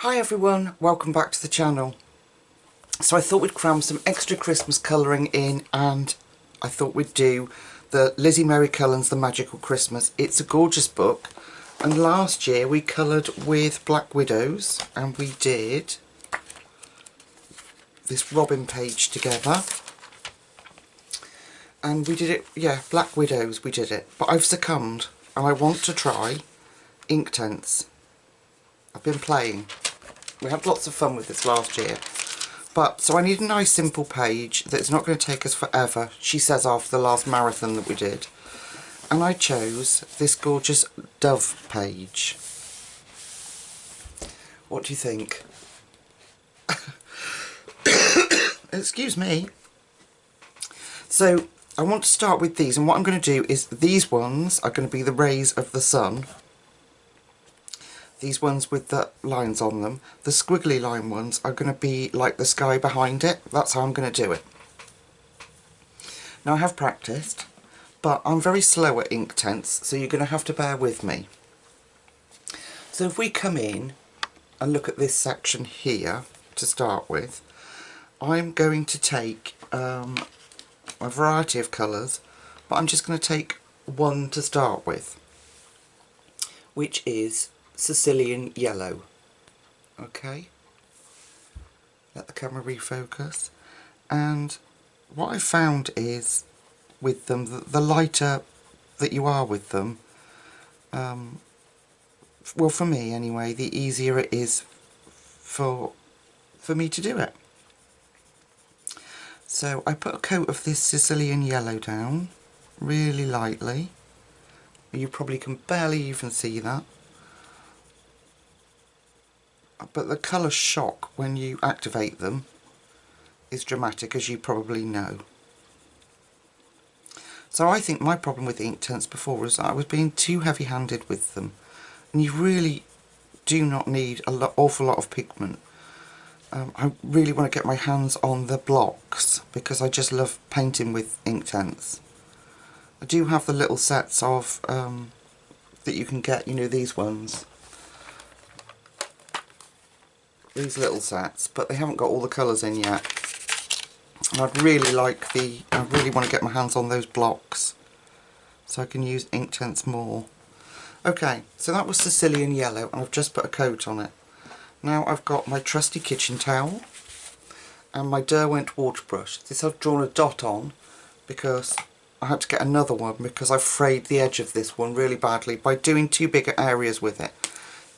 Hi everyone, welcome back to the channel. So I thought we'd cram some extra Christmas colouring in, and I thought we'd do the Lizzie Mary Cullen's The Magical Christmas. It's a gorgeous book, and last year we coloured with Black Widows and we did this Robin page together. And we did it, yeah, Black Widows we did it. But I've succumbed and I want to try Inktense. I've been playing. We had lots of fun with this last year. But, so I need a nice simple page that's not going to take us forever, she says, after the last marathon that we did. And I chose this gorgeous dove page. What do you think? Excuse me. So, I want to start with these, and what I'm going to do is, these ones are going to be the rays of the sun. These ones with the lines on them. The squiggly line ones are going to be like the sky behind it. That's how I'm going to do it. Now I have practiced, but I'm very slow at Inktense, so you're going to have to bear with me. So if we come in and look at this section here to start with, I'm going to take a variety of colours, but I'm just going to take one to start with, which is Sicilian yellow. Okay, let the camera refocus. And what I found is with them, the lighter that you are with them, well, for me anyway, the easier it is for me to do it. So I put a coat of this Sicilian yellow down really lightly. You probably can barely even see that. But the colour shock when you activate them is dramatic, as you probably know. So I think my problem with Inktense before was that I was being too heavy-handed with them, and you really do not need an awful lot of pigment. I really want to get my hands on the blocks because I just love painting with Inktense. I do have the little sets of that you can get, you know, these ones. These little sets, but they haven't got all the colours in yet. And I really want to get my hands on those blocks so I can use Inktense more. Okay, so that was Sicilian yellow, and I've just put a coat on it. Now I've got my trusty kitchen towel and my Derwent water brush. This I've drawn a dot on because I had to get another one because I frayed the edge of this one really badly by doing too big areas with it.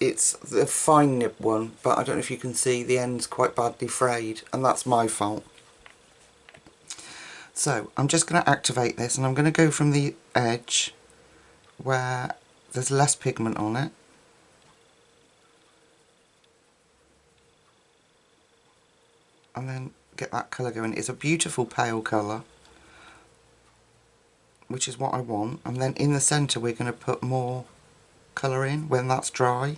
It's the fine nib one, but I don't know if you can see the end's quite badly frayed, and that's my fault. So I'm just going to activate this, and I'm going to go from the edge where there's less pigment on it, and then get that colour going. It's a beautiful pale colour, which is what I want. And then in the centre we're going to put more colour in when that's dry.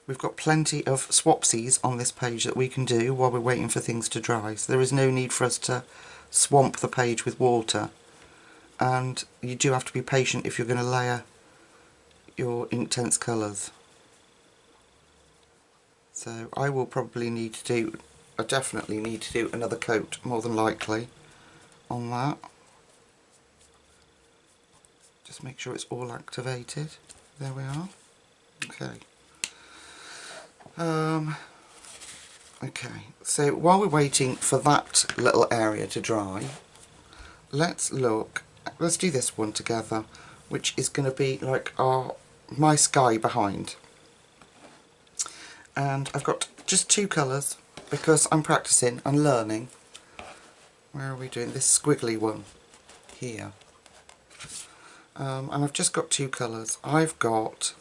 We've got plenty of swapsies on this page that we can do while we're waiting for things to dry, so there is no need for us to swamp the page with water. And you do have to be patient if you're going to layer your Inktense colours. So I will probably need to do, I definitely need to do another coat, more than likely, on that. Just make sure it's all activated. There we are. Okay. Okay, so while we're waiting for that little area to dry, let's do this one together, which is going to be like my sky behind. And I've got just two colours because I'm practicing and learning. Where are we doing? This squiggly one here. And I've just got two colours. I've got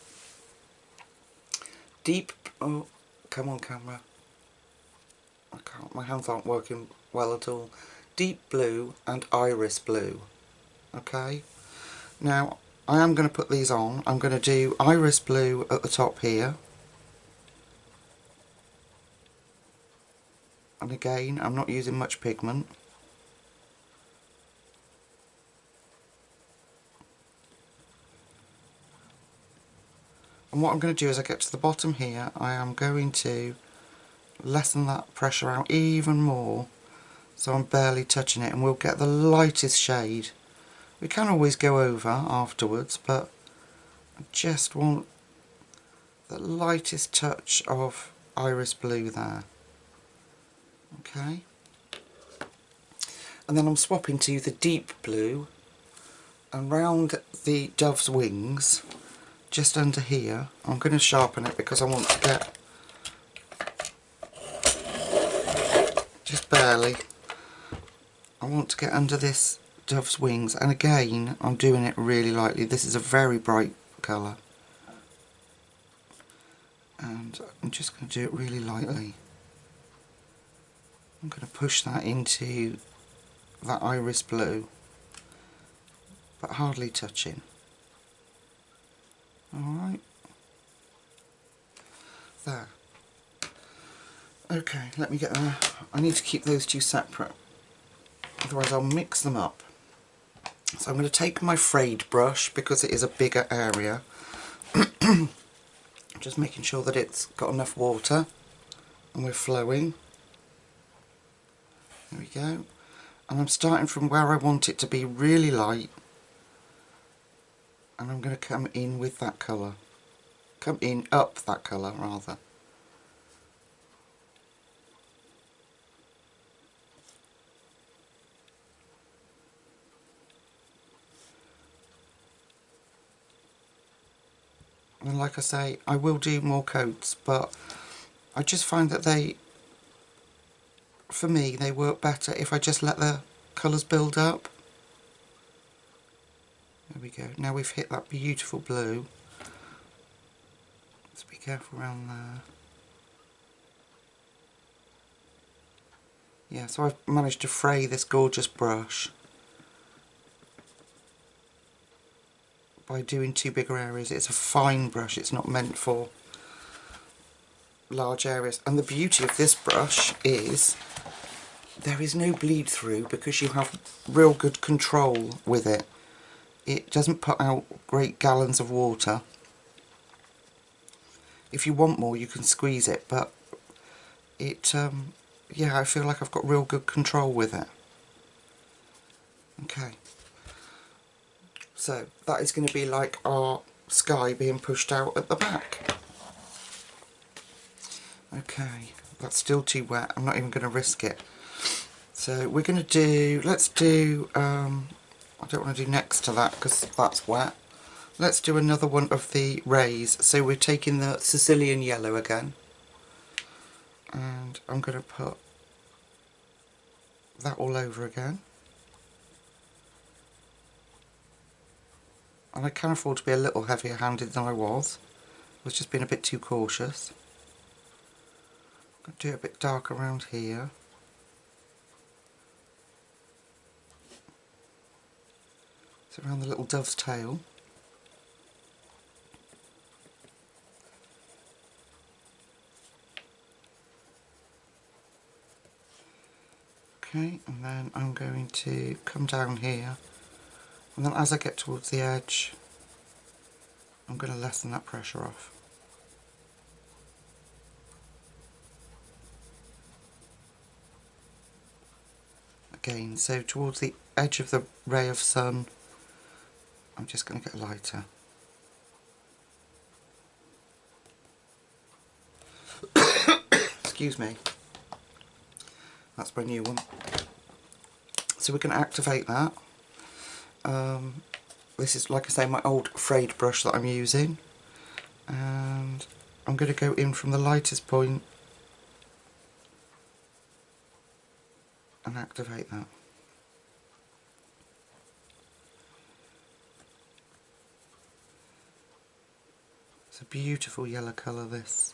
deep, oh, come on camera, I can't, my hands aren't working well at all. Deep blue and iris blue. Okay, now I am going to put these on. I'm going to do iris blue at the top here, and again I'm not using much pigment. And what I'm going to do as I get to the bottom here, I am going to lessen that pressure out even more, so I'm barely touching it, and we'll get the lightest shade. We can always go over afterwards, but I just want the lightest touch of iris blue there. Okay, and then I'm swapping to the deep blue, and round the dove's wings, just under here, I'm going to sharpen it because I want to get, just barely, I want to get under this dove's wings, and again I'm doing it really lightly. This is a very bright colour, and I'm just going to do it really lightly. I'm going to push that into that iris blue, but hardly touching. Alright, there. Okay, let me get there. I need to keep those two separate, otherwise I'll mix them up. So I'm going to take my frayed brush, because it is a bigger area, just making sure that it's got enough water and we're flowing. There we go. And I'm starting from where I want it to be really light, and I'm going to come in with that colour. Come in, up that colour rather. And like I say, I will do more coats, but I just find that they, for me, they work better if I just let the colours build up. There we go. Now we've hit that beautiful blue. Let's be careful around there. Yeah, so I've managed to fray this gorgeous brush by doing two bigger areas. It's a fine brush, it's not meant for large areas. And the beauty of this brush is there is no bleed through, because you have real good control with it. It doesn't put out great gallons of water. If you want more you can squeeze it, but it yeah, I feel like I've got real good control with it. Okay, so that is going to be like our sky being pushed out at the back. Okay, that's still too wet, I'm not even going to risk it. So we're going to do, let's do, I don't want to do next to that because that's wet. Let's do another one of the rays. So we're taking the Sicilian yellow again, and I'm going to put that all over again. And I can afford to be a little heavier handed than I was. I was just being a bit too cautious. I'm going to do it a bit dark around here. So around the little dove's tail. Okay, and then I'm going to come down here, and then as I get towards the edge I'm going to lessen that pressure off. Again, so towards the edge of the ray of sun I'm just going to get lighter. Excuse me. That's my new one. So we're going to activate that. This is, like I say, my old frayed brush that I'm using. And I'm going to go in from the lightest point and activate that. It's a beautiful yellow colour, this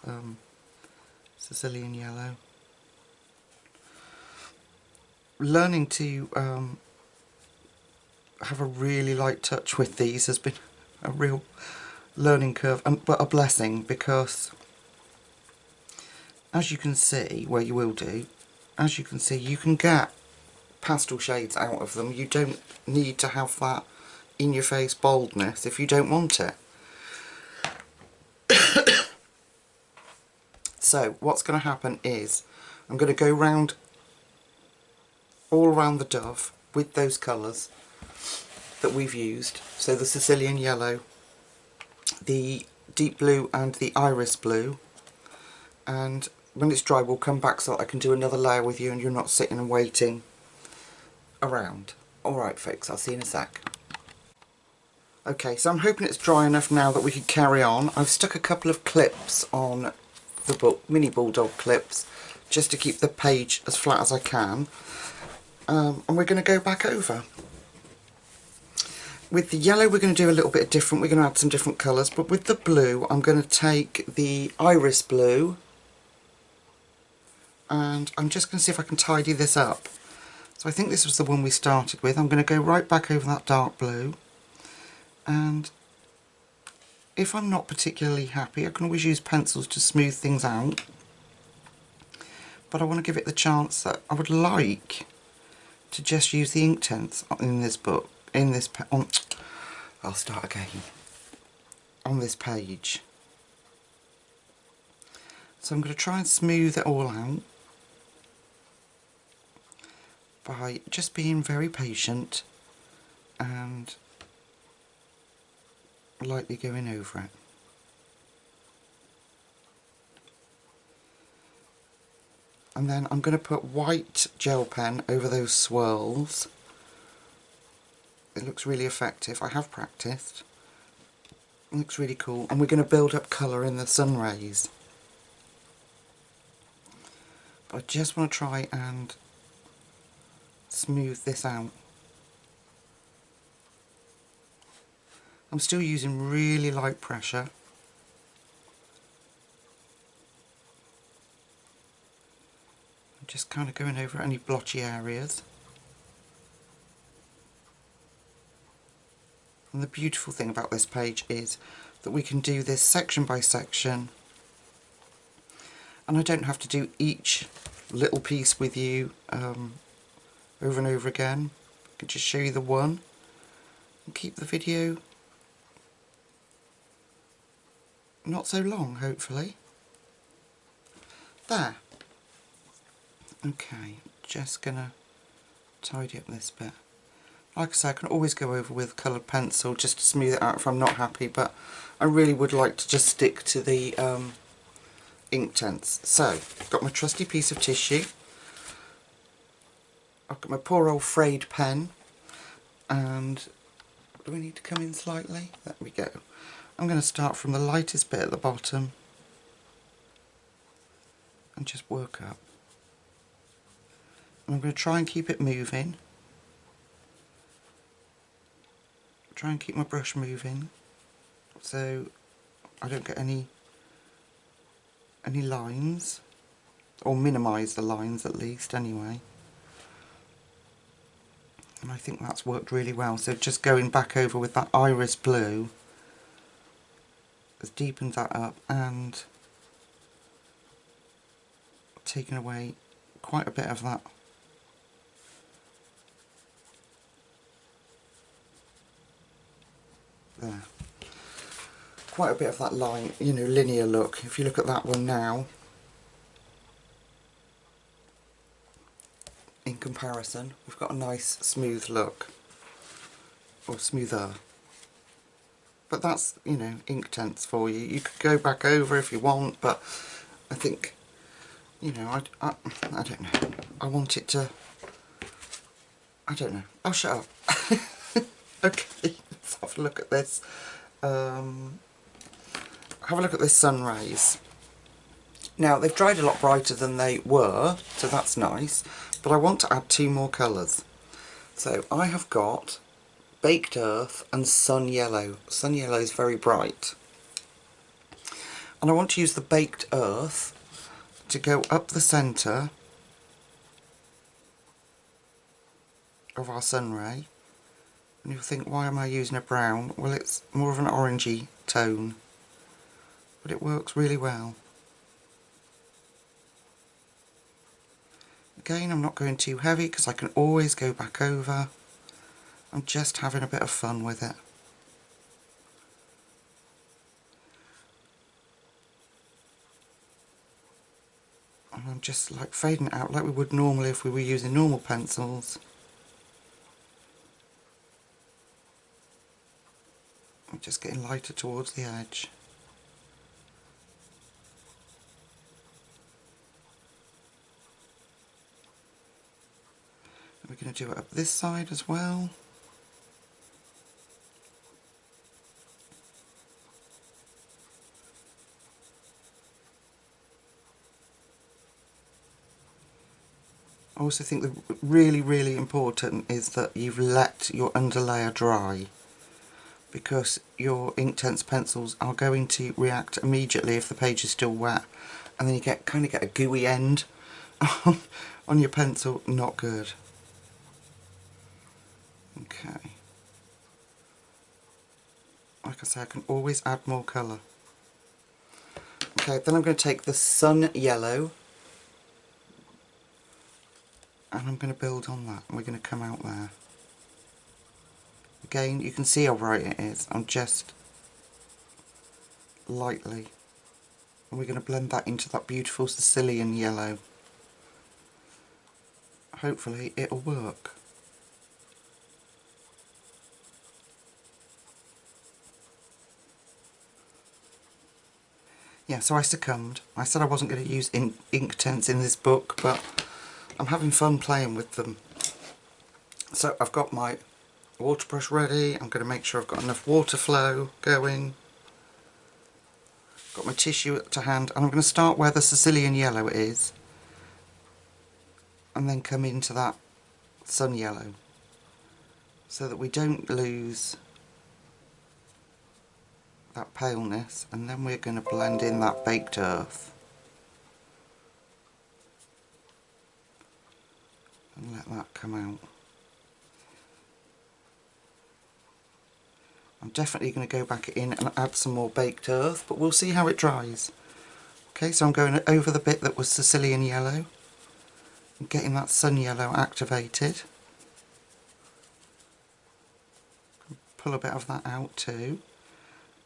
Sicilian yellow. Learning to have a really light touch with these has been a real learning curve, but a blessing, because as you can see, well, you will do, as you can see, you can get pastel shades out of them. You don't need to have that in your face boldness if you don't want it. So what's going to happen is I'm going to go round all around the dove with those colours that we've used. So the Sicilian yellow, the deep blue and the iris blue, and when it's dry we'll come back so that I can do another layer with you and you're not sitting and waiting around. Alright folks, I'll see you in a sec. Okay, so I'm hoping it's dry enough now that we can carry on. I've stuck a couple of clips on the book, mini bulldog clips, just to keep the page as flat as I can. And we're going to go back over. With the yellow we're going to do a little bit different, we're going to add some different colours, but with the blue I'm going to take the iris blue and I'm just going to see if I can tidy this up. So I think this was the one we started with. I'm going to go right back over that dark blue, and if I'm not particularly happy I can always use pencils to smooth things out, but I want to give it the chance that I would like to just use the Inktense in this book, I'll start again, on this page. So I'm going to try and smooth it all out by just being very patient and lightly going over it. And then I'm going to put white gel pen over those swirls. It looks really effective. I have practiced. It looks really cool. And we're going to build up colour in the sun rays. But I just want to try and smooth this out. I'm still using really light pressure. I'm just kind of going over any blotchy areas. And the beautiful thing about this page is that we can do this section by section, and I don't have to do each little piece with you over and over again. I can just show you the one and keep the video not so long, hopefully. There. Okay, just gonna tidy up this bit. Like I say, I can always go over with a coloured pencil just to smooth it out if I'm not happy, but I really would like to just stick to the Inktense. So, I've got my trusty piece of tissue, I've got my poor old frayed pen, and do we need to come in slightly? There we go. I'm going to start from the lightest bit at the bottom and just work up. And I'm going to try and keep it moving. Try and keep my brush moving so I don't get any lines, or minimise the lines at least anyway. And I think that's worked really well. So just going back over with that iris blue has deepened that up and taken away quite a bit of that there. Quite a bit of that line, you know, linear look. If you look at that one now, in comparison, we've got a nice smooth look, or smoother. But that's, you know, Inktense for you. You could go back over if you want, but I think, you know, I don't know. I want it to, I don't know. I'll shut up. Okay, let's have a look at this. Have a look at this sun rays. Now, they've dried a lot brighter than they were, so that's nice, but I want to add two more colours. So I have got Baked Earth and Sun Yellow. Sun Yellow is very bright. And I want to use the Baked Earth to go up the centre of our sun ray. And you'll think, why am I using a brown? Well, it's more of an orangey tone, but it works really well. Again, I'm not going too heavy because I can always go back over. I'm just having a bit of fun with it. And I'm just like fading it out like we would normally if we were using normal pencils. I'm just getting lighter towards the edge. We're going to do it up this side as well. I also think that really important is that you've let your underlayer dry, because your Inktense pencils are going to react immediately if the page is still wet, and then you kind of get a gooey end on your pencil. Not good. Okay. Like I say, I can always add more colour. Okay, then I'm going to take the sun yellow and I'm going to build on that, and we're going to come out there. Again, you can see how bright it is. I'm just lightly, and we're going to blend that into that beautiful Sicilian yellow. Hopefully it'll work. Yeah, so I succumbed. I said I wasn't going to use Inktense in this book, but I'm having fun playing with them. So I've got my water brush ready. I'm going to make sure I've got enough water flow going. Got my tissue to hand, and I'm going to start where the Sicilian yellow is and then come into that sun yellow so that we don't lose that paleness, and then we're going to blend in that baked earth and let that come out. I'm definitely going to go back in and add some more baked earth, but we'll see how it dries. Okay, so I'm going over the bit that was Sicilian yellow and getting that sun yellow activated. Pull a bit of that out too,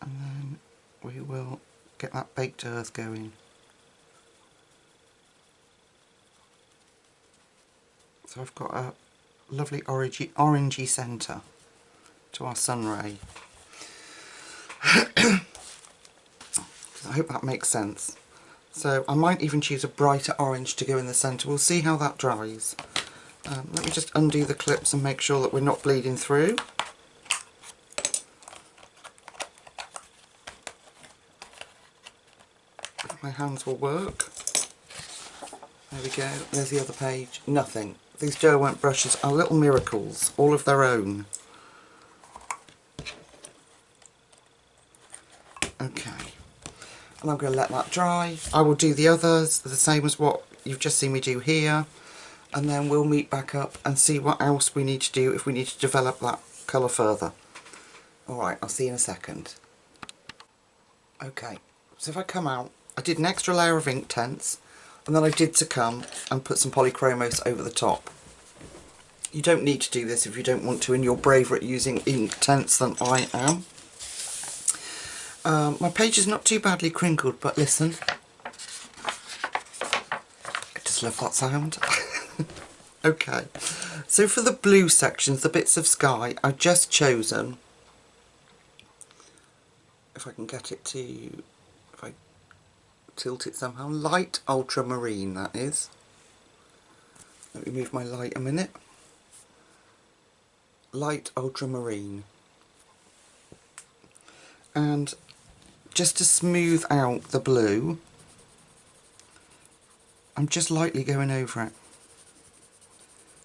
and then we will get that baked earth going. So I've got a lovely orangey centre to our sun ray. I hope that makes sense. So I might even choose a brighter orange to go in the centre. We'll see how that dries. Let me just undo the clips and make sure that we're not bleeding through. My hands will work. There we go, there's the other page. Nothing. These Derwent brushes are little miracles, all of their own. Okay, and I'm going to let that dry. I will do the others the same as what you've just seen me do here, and then we'll meet back up and see what else we need to do if we need to develop that colour further. Alright, I'll see you in a second. Okay, so if I come out, I did an extra layer of Inktense, and then I did succumb and put some Polychromos over the top. You don't need to do this if you don't want to, and you're braver at using Inktense than I am. My page is not too badly crinkled, but listen, I just love that sound. Okay, so for the blue sections, the bits of sky, I've just chosen, if I can get it to, if I tilt it somehow, light ultramarine, that is. Let me move my light a minute. Light ultramarine. And just to smooth out the blue, I'm just lightly going over it.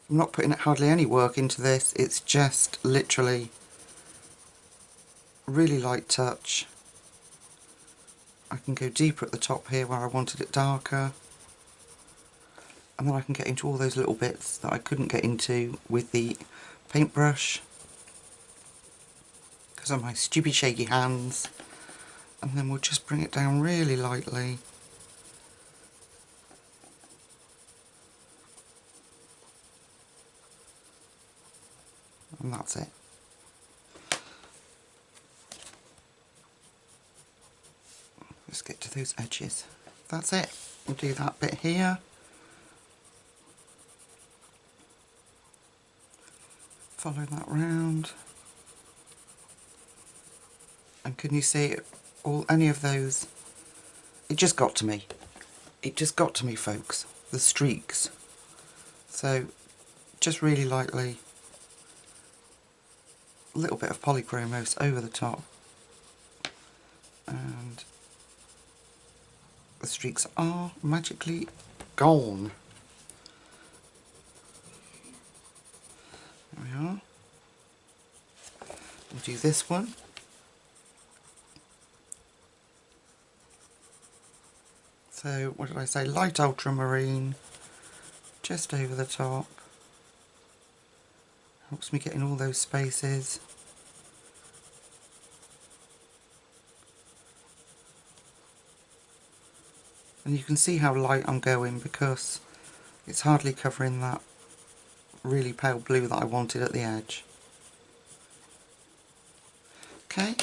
I'm not putting hardly any work into this, it's just literally really light touch. I can go deeper at the top here where I wanted it darker, and then I can get into all those little bits that I couldn't get into with the paintbrush because of my stupid shaky hands. And then we'll just bring it down really lightly. And that's it. Let's get to those edges. That's it. and do that bit here. Follow that round. And can you see any of those? It just got to me. It just got to me, folks. The streaks. So just really lightly, a little bit of Polychromos over the top, and the streaks are magically gone. There we are. We'll do this one. So what did I say? Light ultramarine, just over the top. Helps me get in all those spaces. And you can see how light I'm going because it's hardly covering that really pale blue that I wanted at the edge. Okay,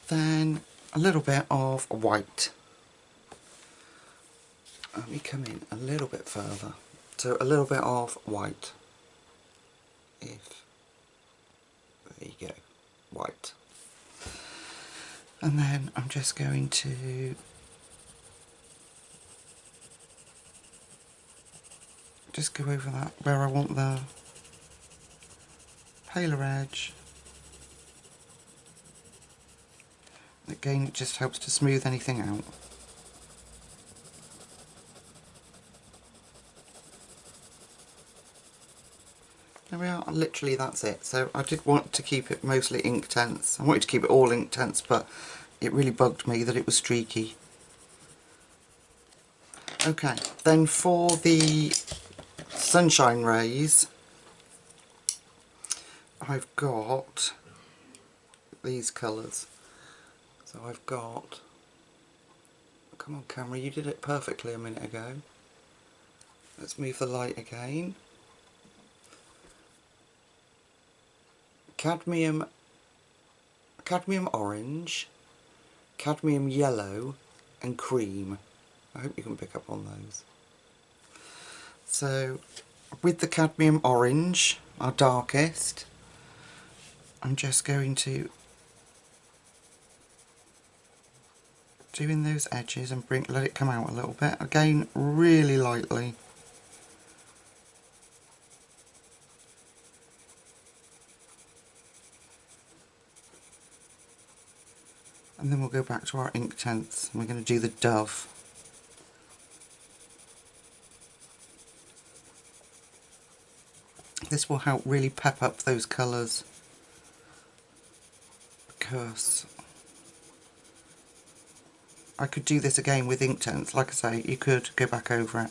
then a little bit of white. Let me come in a little bit further. So a little bit of white. There you go, white. And then I'm just going to just go over that where I want the paler edge. Again, it just helps to smooth anything out. There we are, literally that's it. So I did want to keep it mostly Inktense. I wanted to keep it all Inktense, but it really bugged me that it was streaky. Okay, then for the sunshine rays, I've got these colours. So I've got, come on camera, you did it perfectly a minute ago. Let's move the light again. Cadmium orange, cadmium yellow and cream. I hope you can pick up on those. So with the cadmium orange, our darkest, I'm just going to do in those edges and let it come out a little bit. Again, really lightly. And then we'll go back to our Inktense and we're going to do the dove. This will help really pep up those colours because I could do this again with Inktense. Like I say, you could go back over it.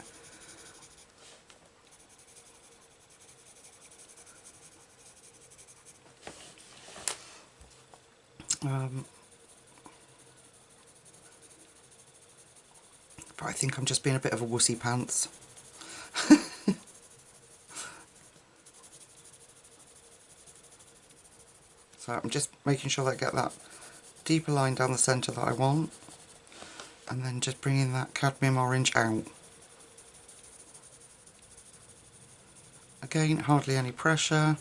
But I think I'm just being a bit of a wussy pants. So I'm just making sure that I get that deeper line down the centre that I want, and then just bringing that cadmium orange out. Again, hardly any pressure,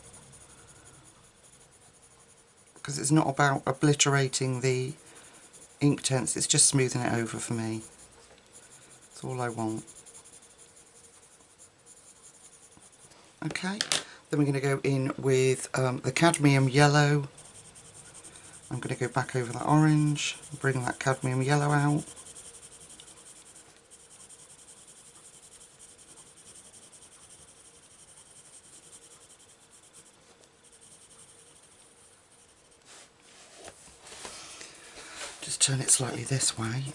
because it's not about obliterating the Inktense, it's just smoothing it over for me. That's all I want. Okay, then we're going to go in with the cadmium yellow. I'm going to go back over that orange, bring that cadmium yellow out. Just turn it slightly this way.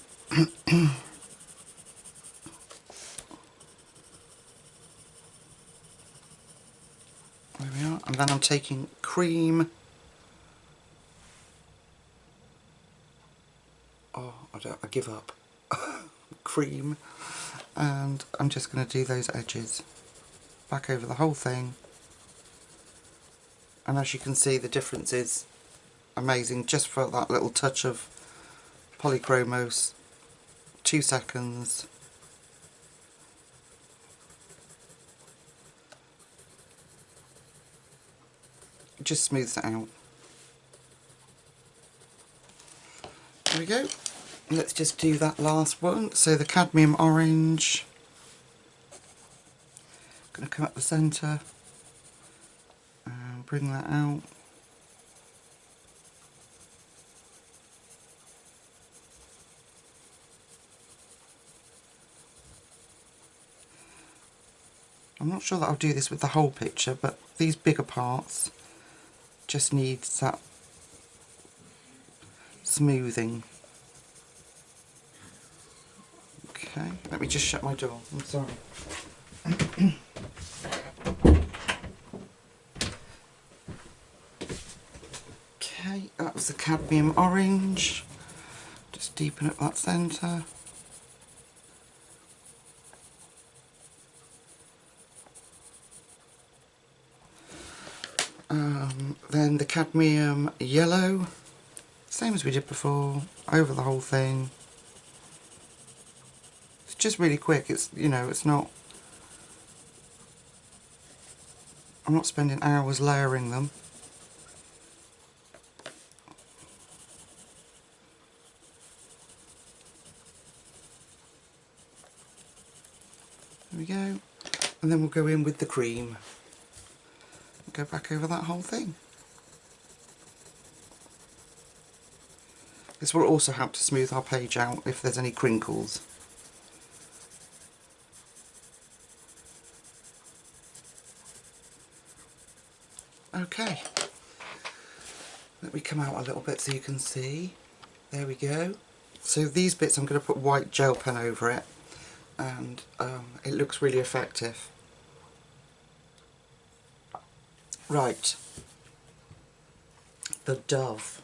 There we are, and then I'm taking cream. Oh, I give up. Cream, and I'm just going to do those edges back over the whole thing. And as you can see, the difference is amazing just for that little touch of Polychromos. 2 seconds, it just smooths it out. There we go. Let's just do that last one. So the cadmium orange, going to come up the centre and bring that out. I'm not sure that I'll do this with the whole picture, but these bigger parts just need that smoothing. Okay, let me just shut my door, I'm sorry. Okay, that was the cadmium orange. Just deepen up that centre. Then the cadmium yellow, same as we did before, over the whole thing. It's just really quick, it's, you know, it's not, I'm not spending hours layering them. There we go. And then we'll go in with the cream. Go back over that whole thing. This will also help to smooth our page out if there's any crinkles. Okay, let me come out a little bit so you can see. There we go. So these bits I'm going to put white gel pen over it, and it looks really effective. Right, the dove.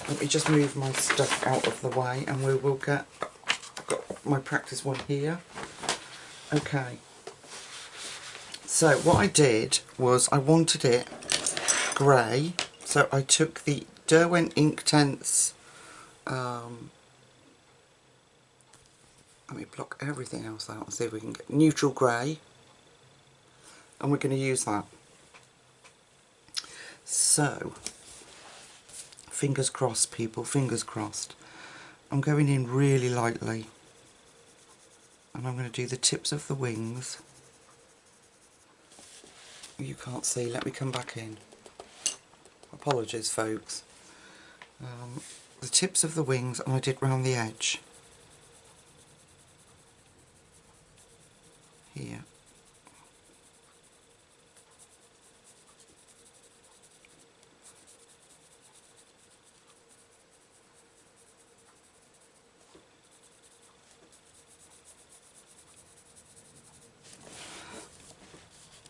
Let me just move my stuff out of the way and we will get, I've got my practice one here. Okay, so what I did was I wanted it grey, so I took the Derwent Inktense, let me block everything else out and see if we can get neutral grey, and we're going to use that. So, fingers crossed people, fingers crossed. I'm going in really lightly and I'm going to do the tips of the wings. You can't see, let me come back in. Apologies folks. The tips of the wings, and I did round the edge. Here.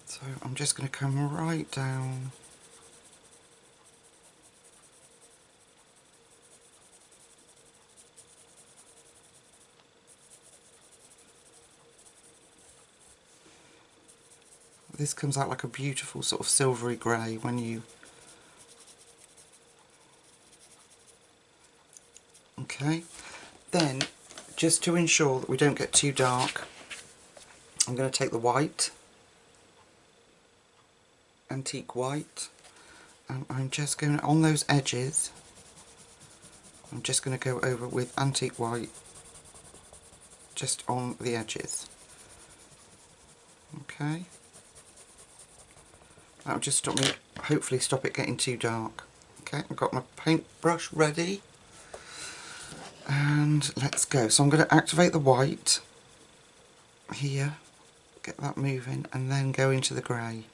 So I'm just going to come right down. This comes out like a beautiful sort of silvery grey when you... Okay, then just to ensure that we don't get too dark, I'm going to take the white, antique white, and I'm just going to, on those edges, I'm just going to go over with antique white just on the edges. Okay, that'll just stop me, hopefully stop it getting too dark. Okay, I've got my paintbrush ready and let's go. So I'm going to activate the white here, get that moving, and then go into the grey.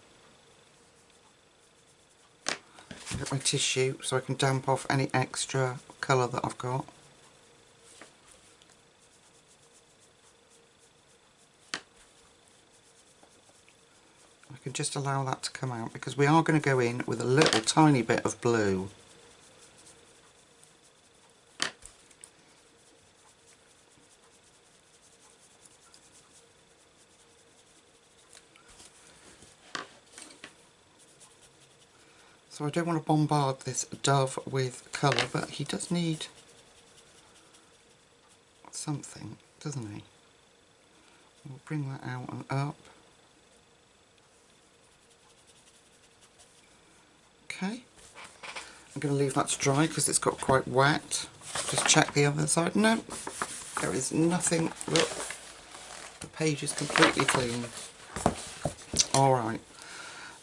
Get my tissue so I can damp off any extra colour that I've got. I can just allow that to come out because we are going to go in with a little tiny bit of blue. So I don't want to bombard this dove with colour, but he does need something, doesn't he? We'll bring that out and up. Okay, I'm going to leave that to dry because it's got quite wet. Just check the other side. No, there is nothing. Look, the page is completely clean. Alright,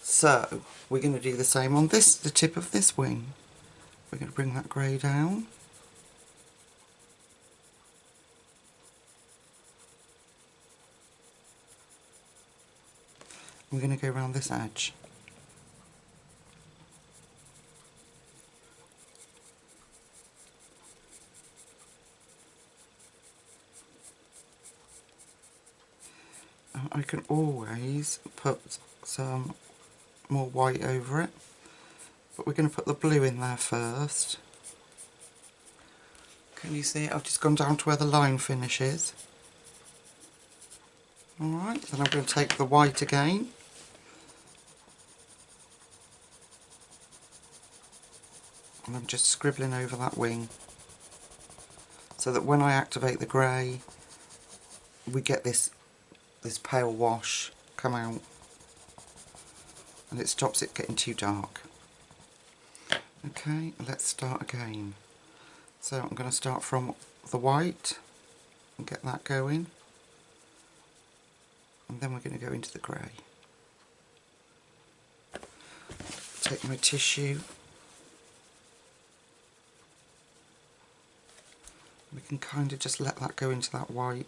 so we're going to do the same on the tip of this wing. We're going to bring that grey down. We're going to go around this edge. I can always put some more white over it, but we're going to put the blue in there first. Can you see it? I've just gone down to where the line finishes. Alright, then I'm going to take the white again. And I'm just scribbling over that wing, so that when I activate the grey, we get this pale wash come out, and it stops it getting too dark. Okay, let's start again. So I'm going to start from the white and get that going, and then we're going to go into the grey. Take my tissue. We can kind of just let that go into that white,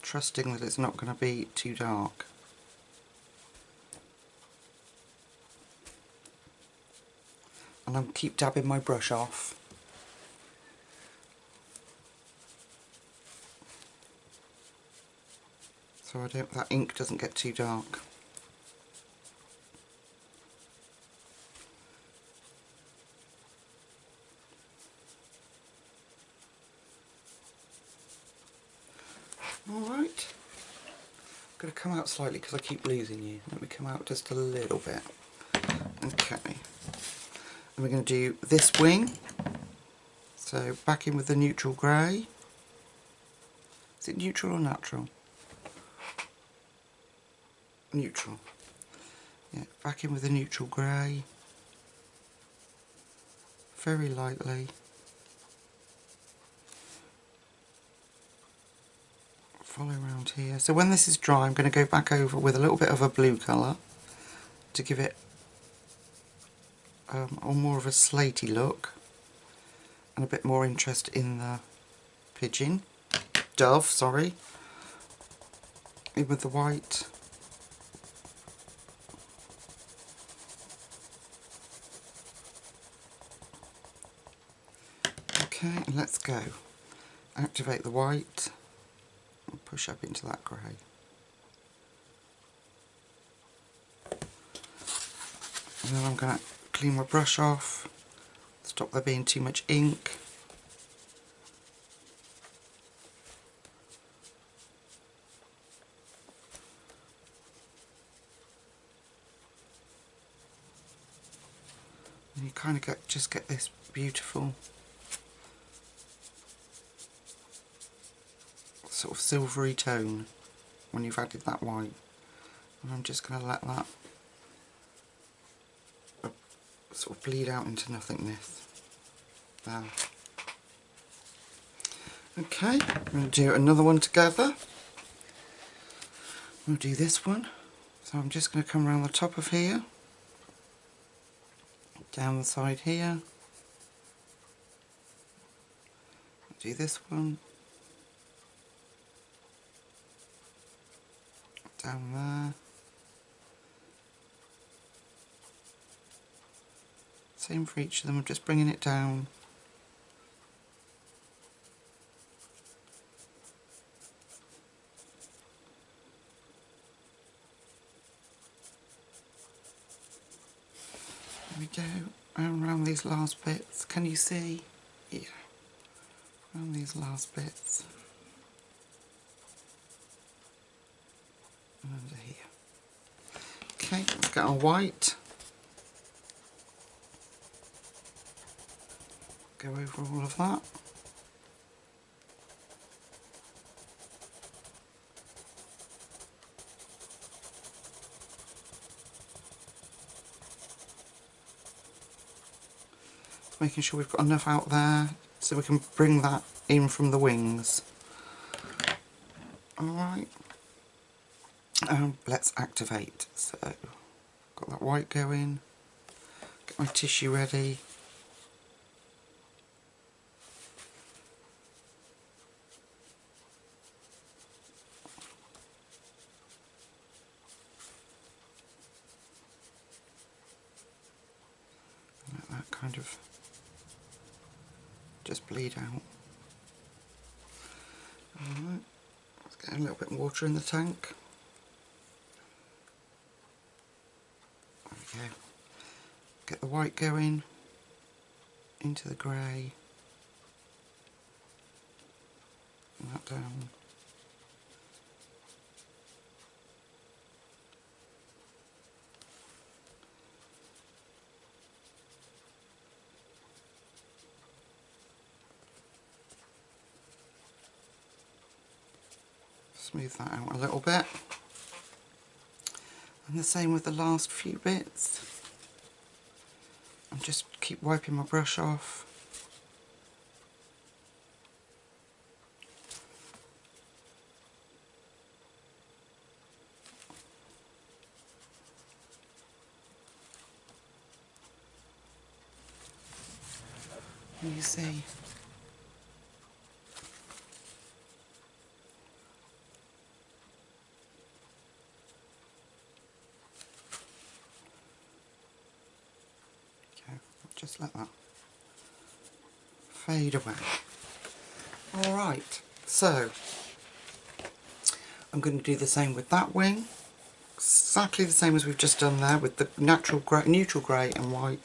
trusting that it's not going to be too dark. And I'll keep dabbing my brush off. So that ink doesn't get too dark. Alright. I'm going to come out slightly because I keep losing you. Let me come out just a little bit. Okay. And we're going to do this wing. So back in with the neutral grey. Is it neutral or natural? Neutral. Yeah, back in with the neutral grey. Very lightly. Follow around here. So when this is dry, I'm going to go back over with a little bit of a blue colour to give it more of a slaty look and a bit more interest in the dove, sorry. In with the white. Okay, and let's go. Activate the white and push up into that grey. And then I'm going to clean my brush off, stop there being too much ink. And you kind of just get this beautiful sort of silvery tone when you've added that white. And I'm just going to let that sort of bleed out into nothingness. There. Okay, I'm going to do another one together. We'll do this one. So I'm just going to come around the top of here, down the side here. Do this one. Down there. Same for each of them, I'm just bringing it down. There we go, and around these last bits, can you see? Yeah, around these last bits. And under here. Okay, let's get our white. Go over all of that. making sure we've got enough out there so we can bring that in from the wings. Alright, let's activate. So, got that white going, get my tissue ready. Let that kind of just bleed out. Alright, let's get a little bit of water in the tank. There we go. Get the white going into the grey. And that down. Smooth that out a little bit. And the same with the last few bits. And just keep wiping my brush off. You see. Just let that fade away. Alright, so I'm going to do the same with that wing. Exactly the same as we've just done there with the neutral grey and white,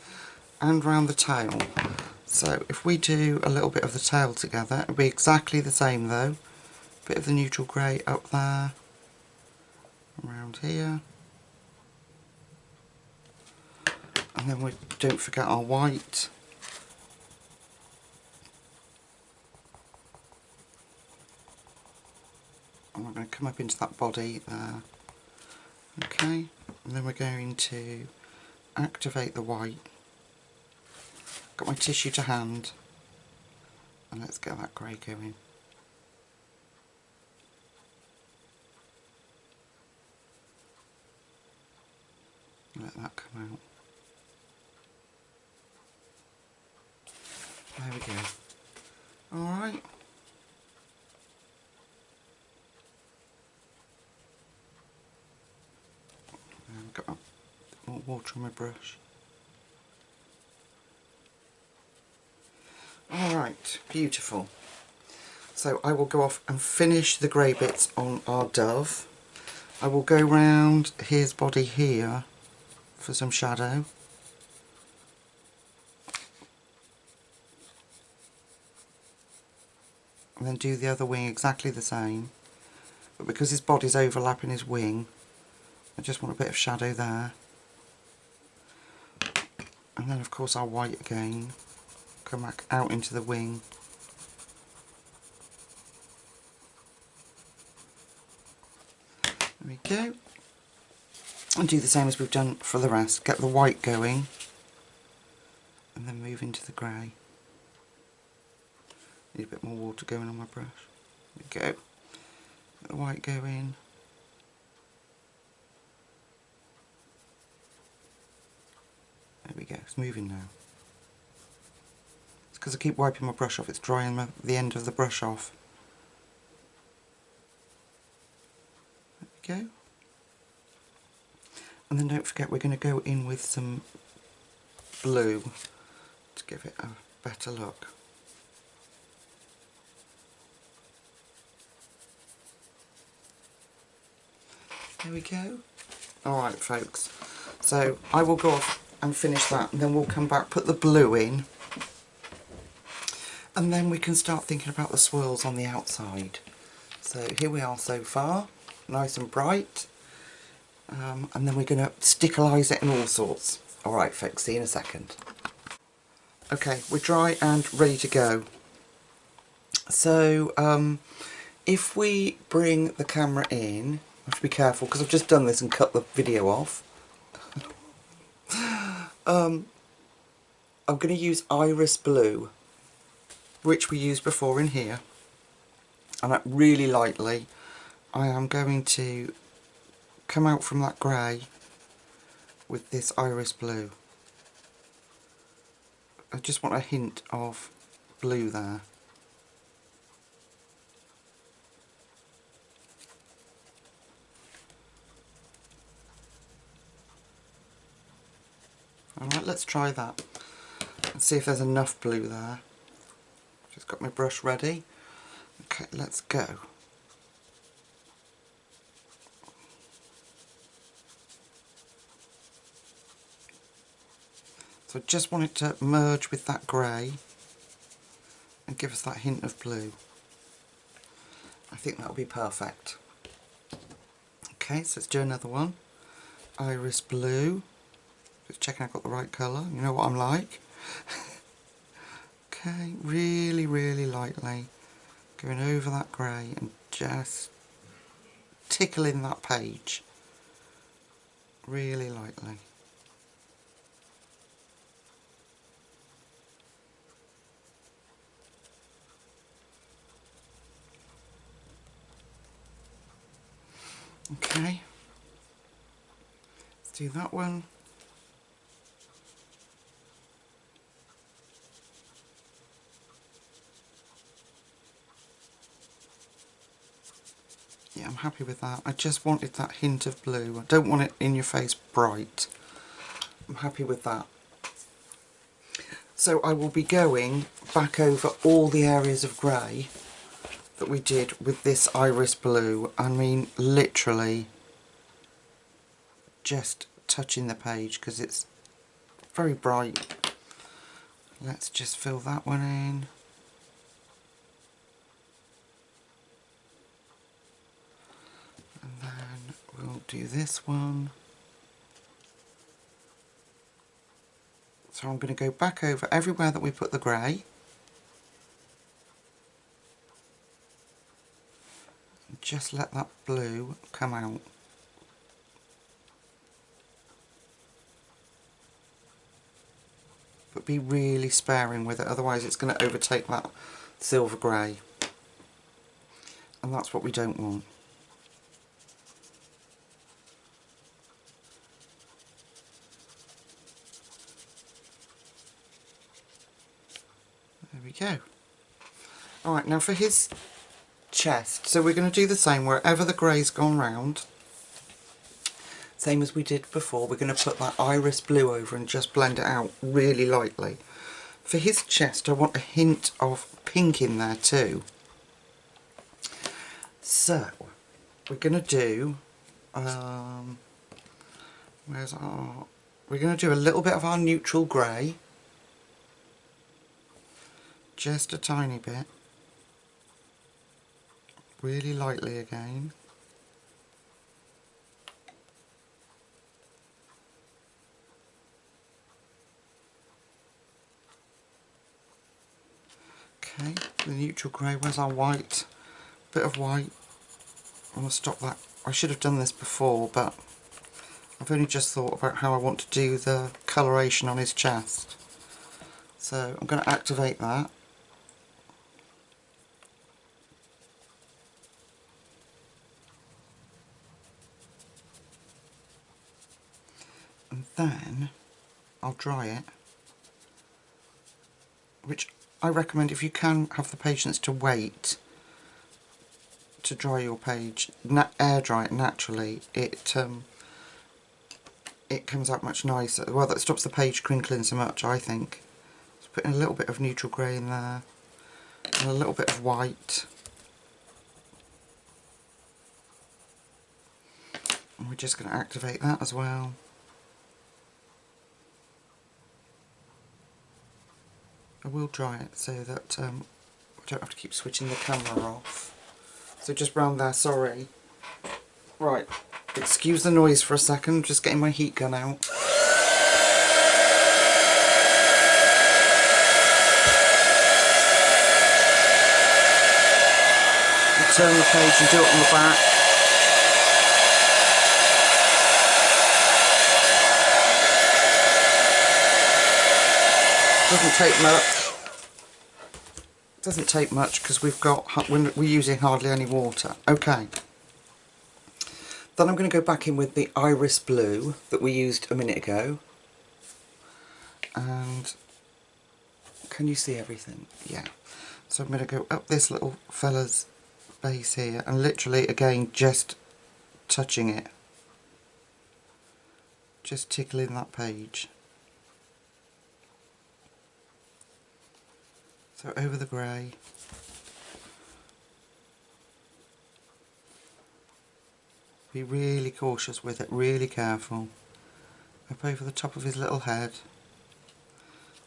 and round the tail. So if we do a little bit of the tail together, it'll be exactly the same though. Bit of the neutral grey up there, around here. And then we don't forget our white. And we're going to come up into that body there. Okay, and then we're going to activate the white. Got my tissue to hand. And let's get that grey going. Let that come out. There we go. Alright. I've got a bit more water on my brush. Alright, beautiful. So I will go off and finish the grey bits on our dove. I will go round his body here for some shadow. And then do the other wing exactly the same, but because his body's overlapping his wing, I just want a bit of shadow there. And then of course our white again, come back out into the wing. There we go. And do the same as we've done for the rest. Get the white going, and then move into the grey. Need a bit more water going on my brush. There we go. Get the white going. There we go, it's moving now. It's because I keep wiping my brush off, it's drying the end of the brush off. There we go. And then don't forget we're going to go in with some blue to give it a better look. There we go. Alright folks, so I will go off and finish that, and then we'll come back, put the blue in, and then we can start thinking about the swirls on the outside. So here we are so far, nice and bright, and then we're going to stickleize it and all sorts. Alright folks, see you in a second. Okay, we're dry and ready to go. So if we bring the camera in, I have to be careful because I've just done this and cut the video off. I'm going to use iris blue, which we used before in here, and really lightly I am going to come out from that grey with this iris blue. I just want a hint of blue there. Alright, let's try that and see if there's enough blue there. Just got my brush ready. Okay, let's go. So I just want it to merge with that grey and give us that hint of blue. I think that'll be perfect. Okay, so let's do another one. Iris blue. Just checking I've got the right colour. You know what I'm like. Okay, really, really lightly going over that grey and just tickling that page. Really lightly. Okay, let's do that one. Yeah, I'm happy with that. I just wanted that hint of blue. I don't want it in your face bright. I'm happy with that. So I will be going back over all the areas of grey that we did with this iris blue. I mean, literally just touching the page because it's very bright. Let's just fill that one in. And then we'll do this one. So I'm going to go back over everywhere that we put the grey. And just let that blue come out. But be really sparing with it, otherwise it's going to overtake that silver grey. And that's what we don't want. There we go. Alright, now for his chest, so we're going to do the same wherever the grey's gone round. Same as we did before, we're going to put that iris blue over and just blend it out really lightly. For his chest I want a hint of pink in there too. So, we're going to do, we're going to do a little bit of our neutral grey. Just a tiny bit. Really lightly again. Okay, the neutral grey, where's our white? Bit of white. I want to stop that. I should have done this before, but I've only just thought about how I want to do the coloration on his chest. So I'm going to activate that. And then I'll dry it, which I recommend, if you can have the patience to wait to dry your page, air dry it naturally, it comes out much nicer. Well, that stops the page crinkling so much, I think. So putting a little bit of neutral grey in there and a little bit of white, and we're just going to activate that as well. I will dry it so that I don't have to keep switching the camera off. So just round there, sorry. Right, excuse the noise for a second, just getting my heat gun out. I'll turn the page and do it on the back. Doesn't take much. Doesn't take much because we're using hardly any water. Okay. Then I'm going to go back in with the iris blue that we used a minute ago. And can you see everything? Yeah. So I'm going to go up this little fella's base here and literally again just touching it. Just tickling that page. So over the grey. Be really cautious with it, really careful. Up over the top of his little head.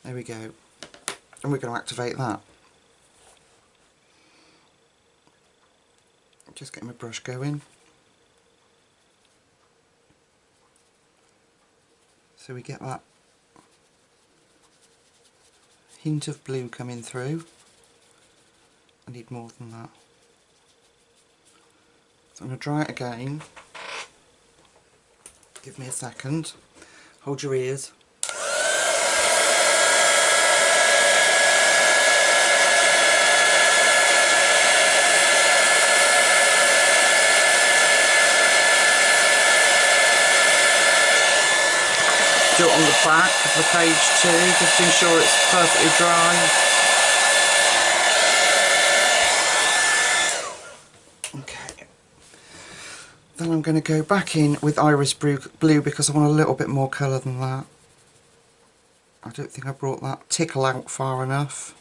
There we go. And we're going to activate that. Just getting my brush going. So we get that hint of blue coming through. I need more than that. So I'm going to dry it again. Give me a second. Hold your ears. Do it on the back of the page too, just to ensure it's perfectly dry. Okay. Then I'm going to go back in with iris blue because I want a little bit more colour than that. I don't think I brought that tickle out far enough.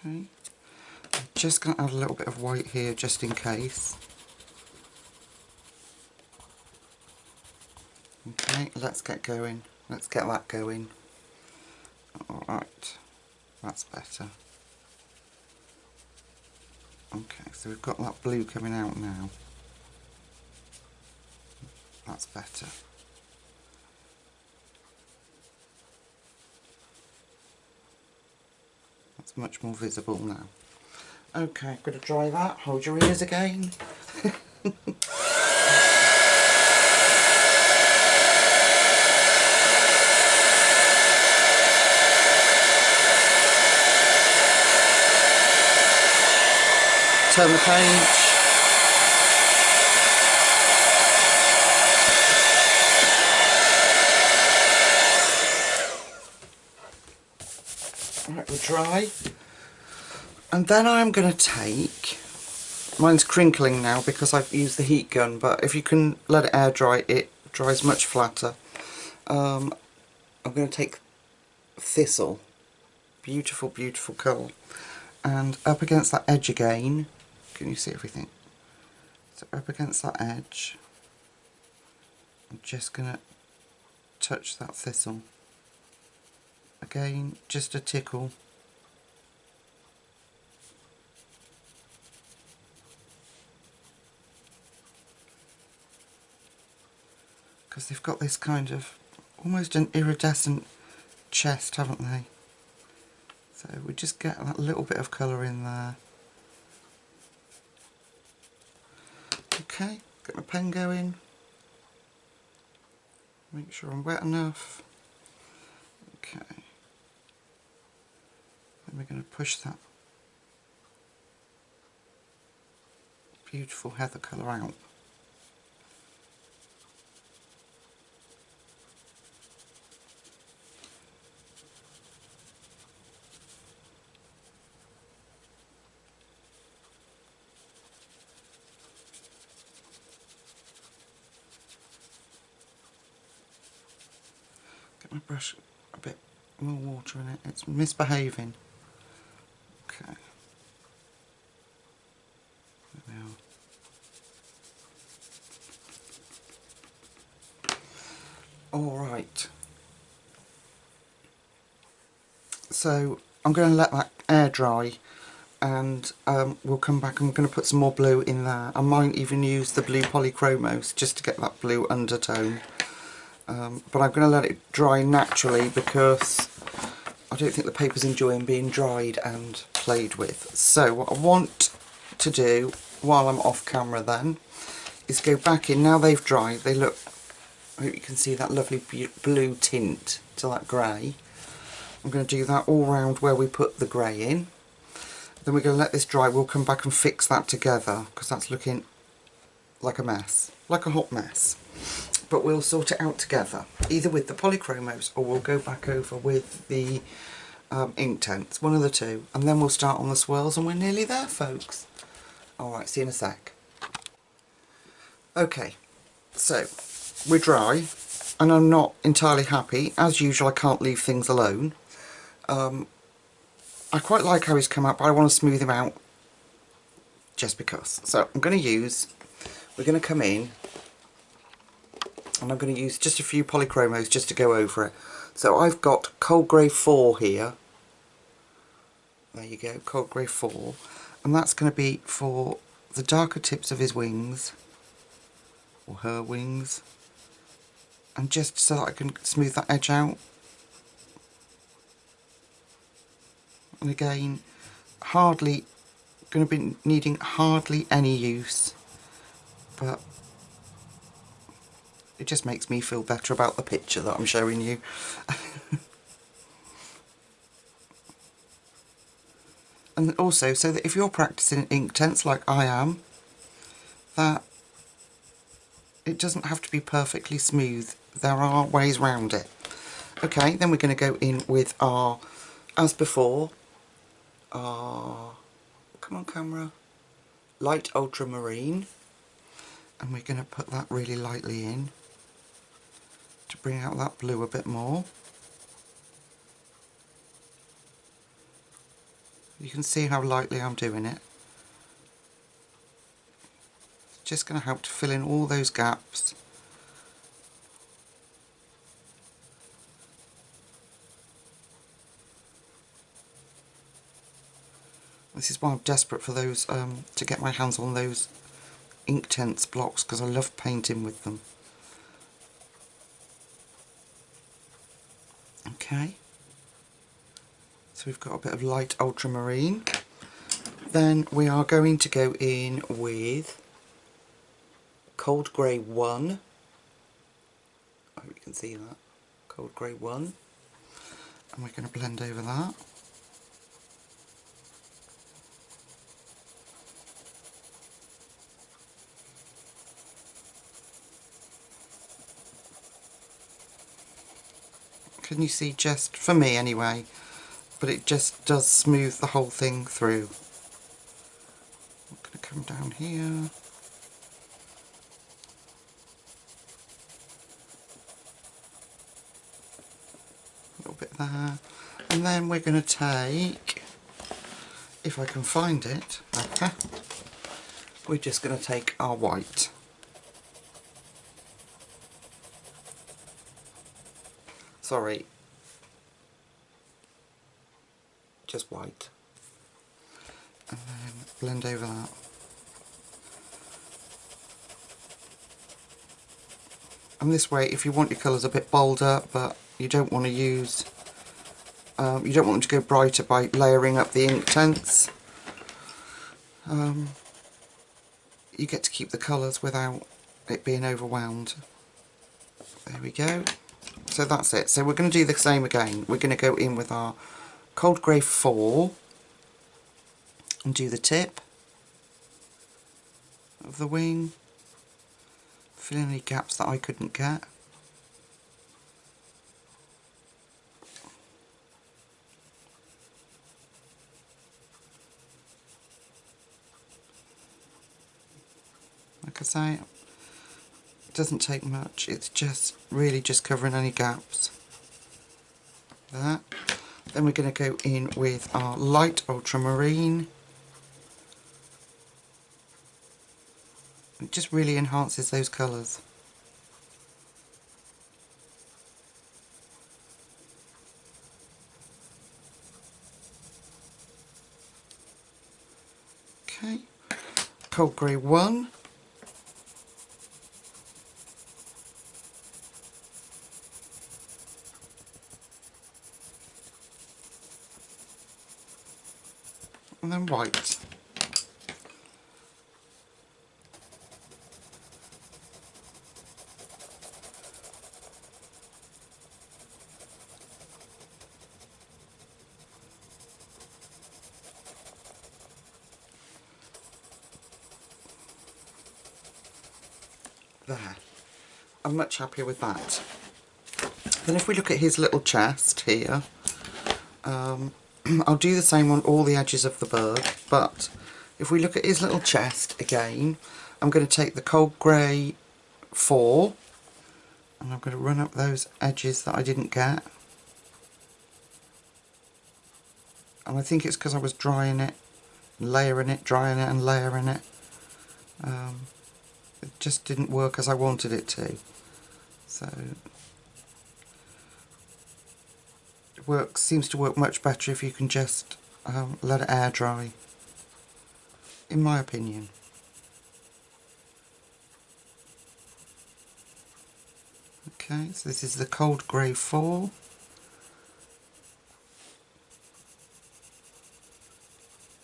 Okay. I'm just going to add a little bit of white here just in case. Okay, let's get going. Let's get that going. Alright, that's better. Okay, so we've got that blue coming out now. That's better. That's much more visible now. Okay, I'm going to dry that. Hold your ears again. Turn the page. Right, we're dry. And then I'm going to take, mine's crinkling now because I've used the heat gun, but if you can let it air dry, it dries much flatter. I'm going to take Thistle, beautiful, beautiful colour, and up against that edge again, can you see everything? So up against that edge, I'm just going to touch that Thistle. Again, just a tickle. Because they've got this kind of almost an iridescent chest, haven't they? So we just get that little bit of colour in there. Okay, get my pen going. Make sure I'm wet enough. Okay. Then we're going to push that beautiful heather colour out. Get my brush a bit more water in it, it's misbehaving. Okay. There we are. Alright. So I'm going to let that air dry and we'll come back and I'm going to put some more blue in there. I might even use the blue Polychromos just to get that blue undertone. But I'm going to let it dry naturally because I don't think the paper's enjoying being dried and played with. So what I want to do while I'm off camera then is go back in, now they've dried, they look, I hope you can see that lovely blue tint to that grey. I'm going to do that all round where we put the grey in. Then we're going to let this dry. We'll come back and fix that together because that's looking like a mess, like a hot mess. But we'll sort it out together, either with the Polychromos or we'll go back over with the Inktense, one of the two. And then we'll start on the swirls and we're nearly there, folks. Alright, see you in a sec. Okay, so we're dry and I'm not entirely happy. As usual, I can't leave things alone. I quite like how he's come out, but I want to smooth him out just because. So I'm going to use, we're going to come in and I'm going to use just a few Polychromos just to go over it. So I've got Cold Grey 4 here. There you go, Cold Grey 4. And that's going to be for the darker tips of his wings, or her wings. And just so that I can smooth that edge out. And again, hardly going to be needing hardly any use, but it just makes me feel better about the picture that I'm showing you. And also so that if you're practicing Inktense like I am, that it doesn't have to be perfectly smooth. There are ways round it. Okay, then we're going to go in with our, as before, come on camera, light ultramarine, and we're going to put that really lightly in to bring out that blue a bit more. You can see how lightly I'm doing it. It's just going to help to fill in all those gaps. This is why I'm desperate for those, to get my hands on those Inktense blocks, because I love painting with them. Okay, so we've got a bit of light ultramarine. Then we are going to go in with Cold Grey 1. I hope you can see that. Cold Grey 1. And we're going to blend over that. Can you see, just for me anyway, but it just does smooth the whole thing through. I'm going to come down here. A little bit there. And then we're going to take, if I can find it, okay, we're just going to take our white. Sorry, just white. And then blend over that. And this way, if you want your colours a bit bolder, but you don't want to use, you don't want them to go brighter by layering up the Inktense, you get to keep the colours without it being overwhelmed. There we go. So that's it. So we're going to do the same again. We're going to go in with our Cold Grey 4 and do the tip of the wing, fill in any gaps that I couldn't get. Like I say, it doesn't take much, it's just really just covering any gaps. There. Then we're going to go in with our light ultramarine. It just really enhances those colours. Okay, Cold Grey 1. And then white. There. I'm much happier with that. Then if we look at his little chest here, I'll do the same on all the edges of the bird, but if we look at his little chest again, I'm going to take the cold grey 4 and I'm going to run up those edges that I didn't get. And I think it's because I was drying it, layering it, drying it and layering it. It just didn't work as I wanted it to. So it seems to work much better if you can just let it air dry, in my opinion. Okay, so this is the cold grey 4.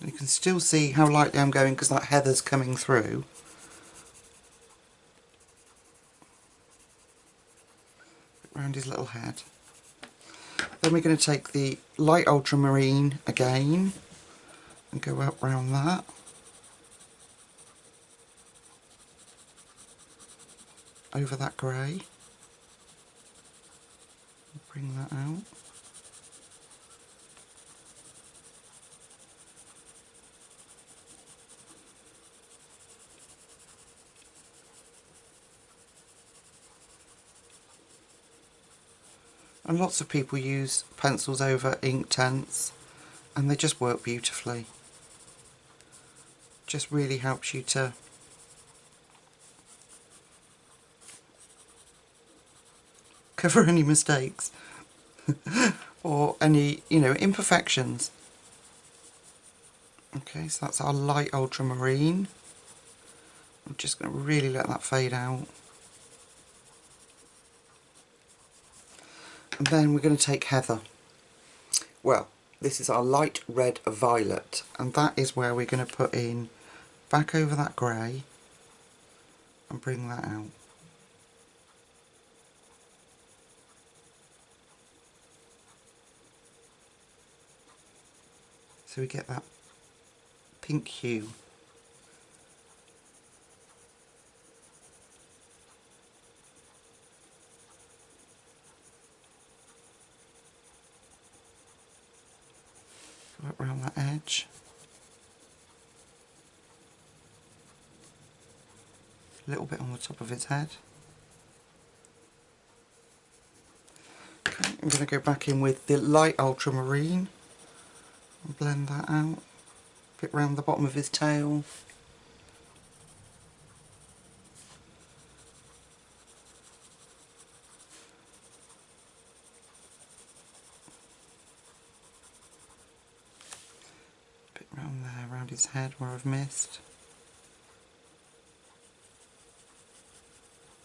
You can still see how lightly I'm going because that heather's coming through. Around his little head. Then we're going to take the light ultramarine again and go up round that. Over that grey. Bring that out. And lots of people use pencils over Inktense and they just work beautifully. Just really helps you to cover any mistakes or any, imperfections. Okay, so that's our light ultramarine. I'm just going to really let that fade out. And then we're going to take heather. Well, this is our light red violet, and that is where we're going to put in back over that grey and bring that out. So we get that pink hue. Go up around that edge. A little bit on the top of its head. Okay, I'm going to go back in with the light ultramarine and blend that out. A bit round the bottom of his tail. A bit round there, around his head where I've missed.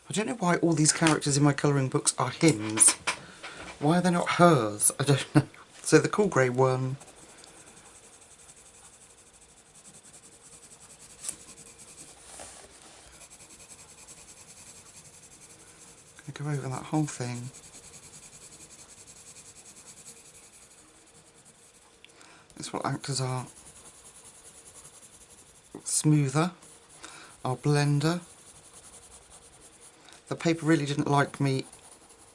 I don't know why all these characters in my colouring books are hims. Why are they not hers? I don't know. So the cool grey one. I'm going to go over that whole thing. This will act as our smoother, our blender. The paper really didn't like me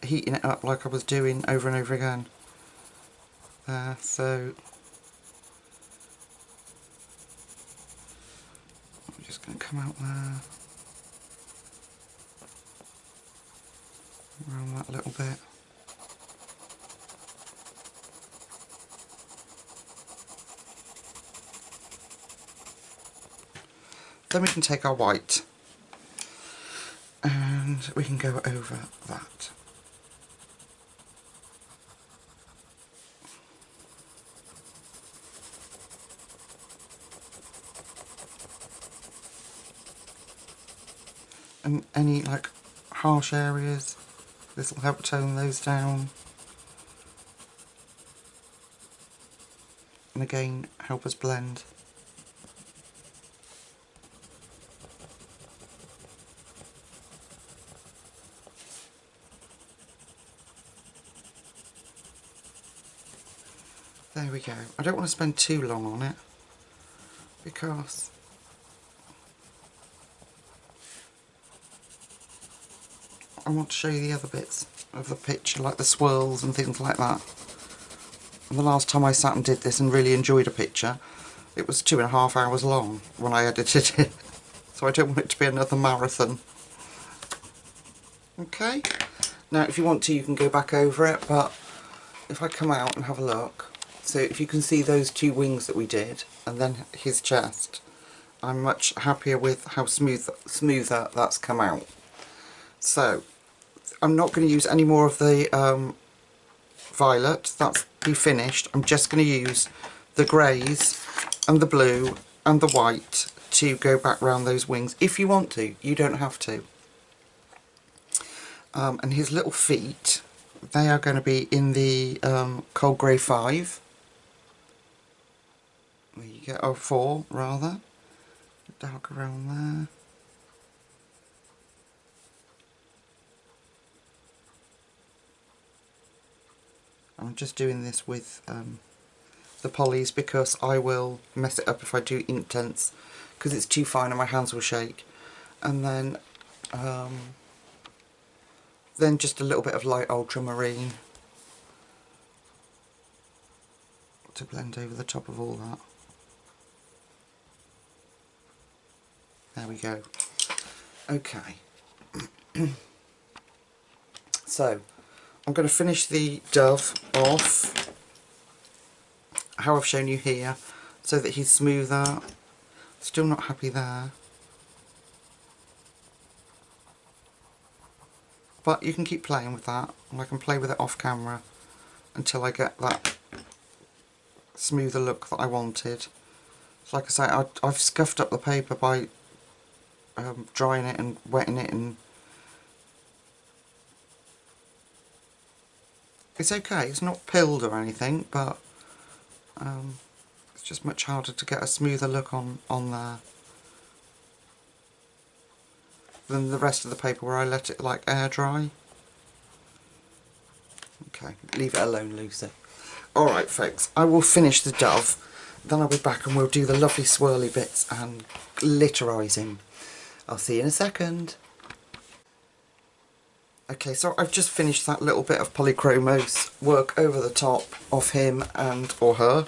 heating it up like I was doing over and over again. So I'm just going to come out there, around that a little bit. Then we can take our white and we can go over that. And any like harsh areas, this will help tone those down. And again, help us blend. There we go. I don't want to spend too long on it because I want to show you the other bits of the picture, like the swirls and things like that. And the last time I sat and did this and really enjoyed a picture, it was 2.5 hours long when I edited it. So I don't want it to be another marathon. Okay, now if you want to you can go back over it, but if I come out and have a look, so if you can see those 2 wings that we did and then his chest, I'm much happier with how smoother that's come out. So I'm not going to use any more of the violet, that's be finished. I'm just going to use the greys and the blue and the white to go back round those wings. If you want to, you don't have to. And his little feet, they are going to be in the cold grey 5. There you go, or 4 rather. Dark around there. I'm just doing this with the polys because I will mess it up if I do Inktense, because it's too fine and my hands will shake. And then just a little bit of light ultramarine to blend over the top of all that. There we go. Okay. So I'm going to finish the dove off how I've shown you here, so that he's smoother. Still not happy there, but you can keep playing with that, and I can play with it off camera until I get that smoother look that I wanted. So like I say, I've scuffed up the paper by drying it and wetting it, and it's okay, it's not pilled or anything, but it's just much harder to get a smoother look on there than the rest of the paper where I let it like air dry. Okay, leave it alone, Lucy. Alright folks, I will finish the dove, then I'll be back and we'll do the lovely swirly bits and glitterise him. I'll see you in a second. Okay, so I've just finished that little bit of Polychromos work over the top of him and or her,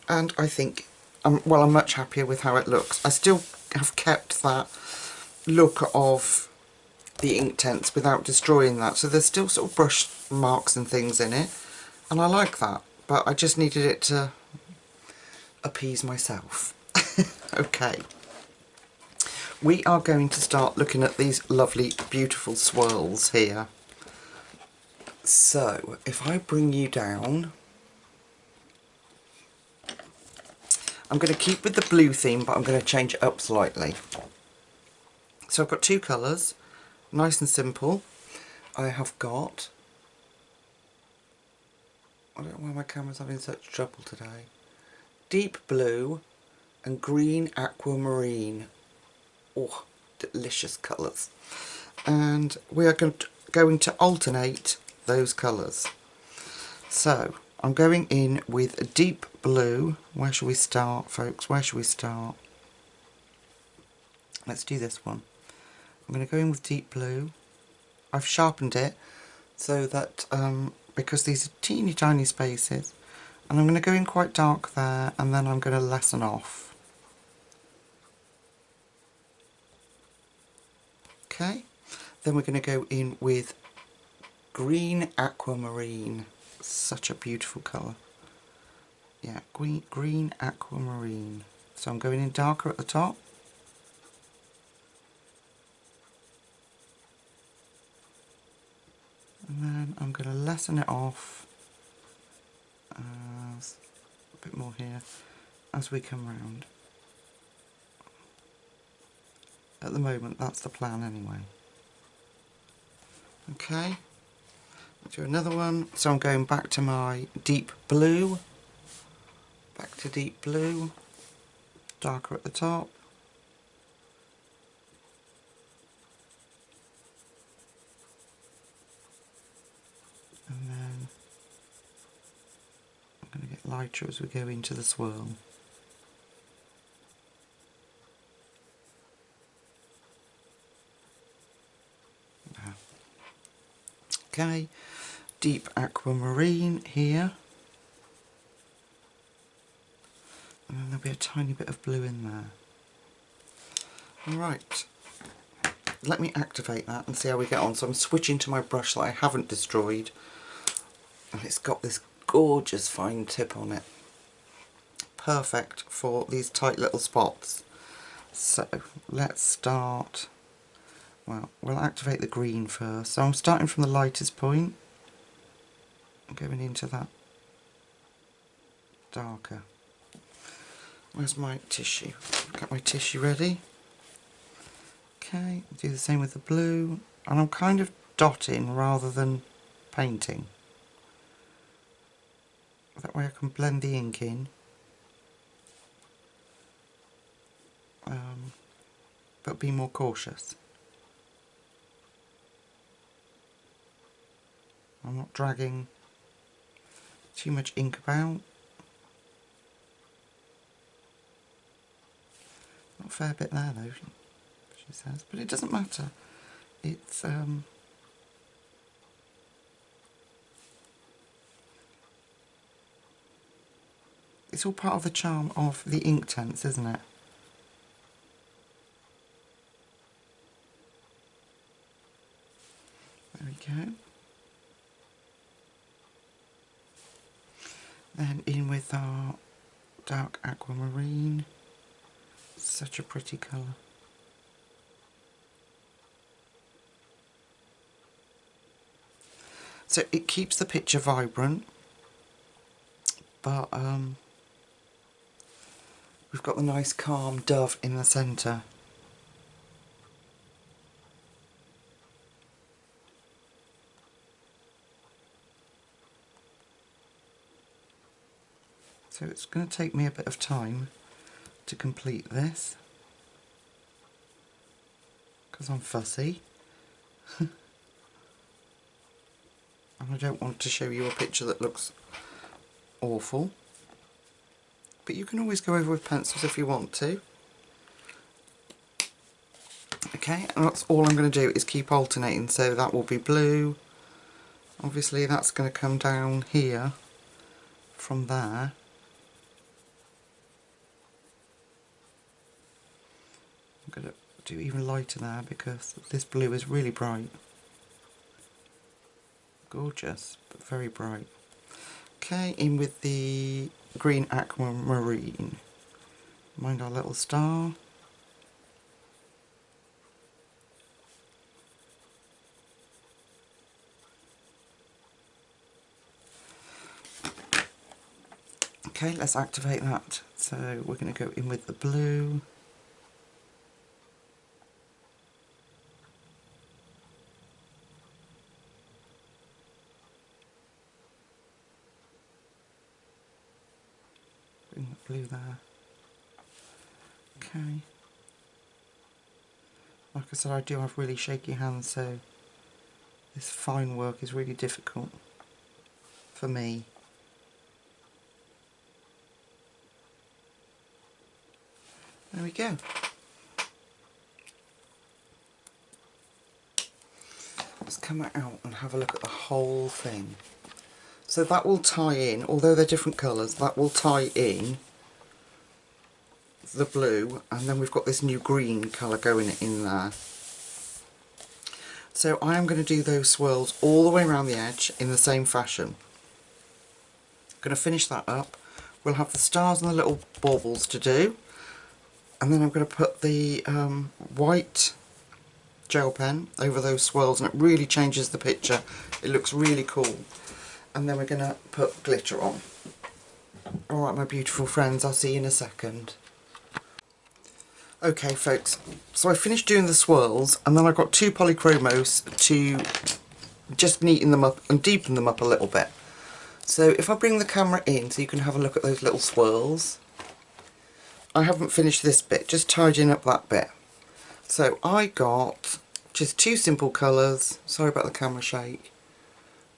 and I think I'm much happier with how it looks. I still have kept that look of the Inktense without destroying that, so there's still sort of brush marks and things in it, and I like that, but I just needed it to appease myself. Okay, we are going to start looking at these lovely beautiful swirls here. So if I bring you down, I'm going to keep with the blue theme, but I'm going to change it up slightly. So I've got 2 colours, nice and simple. I have got, I don't know why my camera's having such trouble today, deep blue and green aquamarine. Oh, delicious colours. And we are going to alternate those colours. So I'm going in with a deep blue. Where shall we start, folks? Where shall we start? Let's do this one. I'm going to go in with deep blue. I've sharpened it so that because these are teeny tiny spaces, and I'm going to go in quite dark there, and then I'm going to lessen off. Okay, then we're going to go in with green aquamarine. Such a beautiful colour. Yeah, green aquamarine. So I'm going in darker at the top. And then I'm going to lessen it off as a bit more here as we come round. At the moment that's the plan anyway. Okay, I'll do another one. So I'm going back to my deep blue, back to deep blue, darker at the top. And then I'm going to get lighter as we go into the swirl. Okay, deep aquamarine here. And then there'll be a tiny bit of blue in there. Alright, let me activate that and see how we get on. So I'm switching to my brush that I haven't destroyed. And it's got this gorgeous fine tip on it. Perfect for these tight little spots. So let's start. Well, we'll activate the green first. So I'm starting from the lightest point and going into that darker. Where's my tissue? Got my tissue ready. Okay, do the same with the blue. And I'm kind of dotting rather than painting. That way I can blend the ink in. But be more cautious. I'm not dragging too much ink about. Not a fair bit there though, she says, but it doesn't matter. It's it's all part of the charm of the Inktense, isn't it? There we go. Then in with our dark aquamarine. Such a pretty colour. So it keeps the picture vibrant, but we've got the nice calm dove in the centre. So it's going to take me a bit of time to complete this, because I'm fussy. And I don't want to show you a picture that looks awful. But you can always go over with pencils if you want to. Okay, and that's all I'm going to do is keep alternating. So that will be blue. Obviously that's going to come down here from there. I'm going to do even lighter there because this blue is really bright. Gorgeous, but very bright. Okay, in with the green aquamarine. Mind our little star. Okay, let's activate that. So we're going to go in with the blue. Bring the blue there. Okay. Like I said, I do have really shaky hands, so this fine work is really difficult for me. There we go. Let's come out and have a look at the whole thing. So that will tie in, although they're different colours, that will tie in the blue, and then we've got this new green colour going in there. So I am going to do those swirls all the way around the edge in the same fashion. I'm going to finish that up. We'll have the stars and the little baubles to do, and then I'm going to put the white gel pen over those swirls, and it really changes the picture. It looks really cool. And then we're going to put glitter on. Alright my beautiful friends, I'll see you in a second. Okay folks, so I finished doing the swirls, and then I've got two Polychromos to just neaten them up and deepen them up a little bit. So if I bring the camera in so you can have a look at those little swirls. I haven't finished this bit, just tidying up that bit. So I got just two simple colours. Sorry about the camera shake.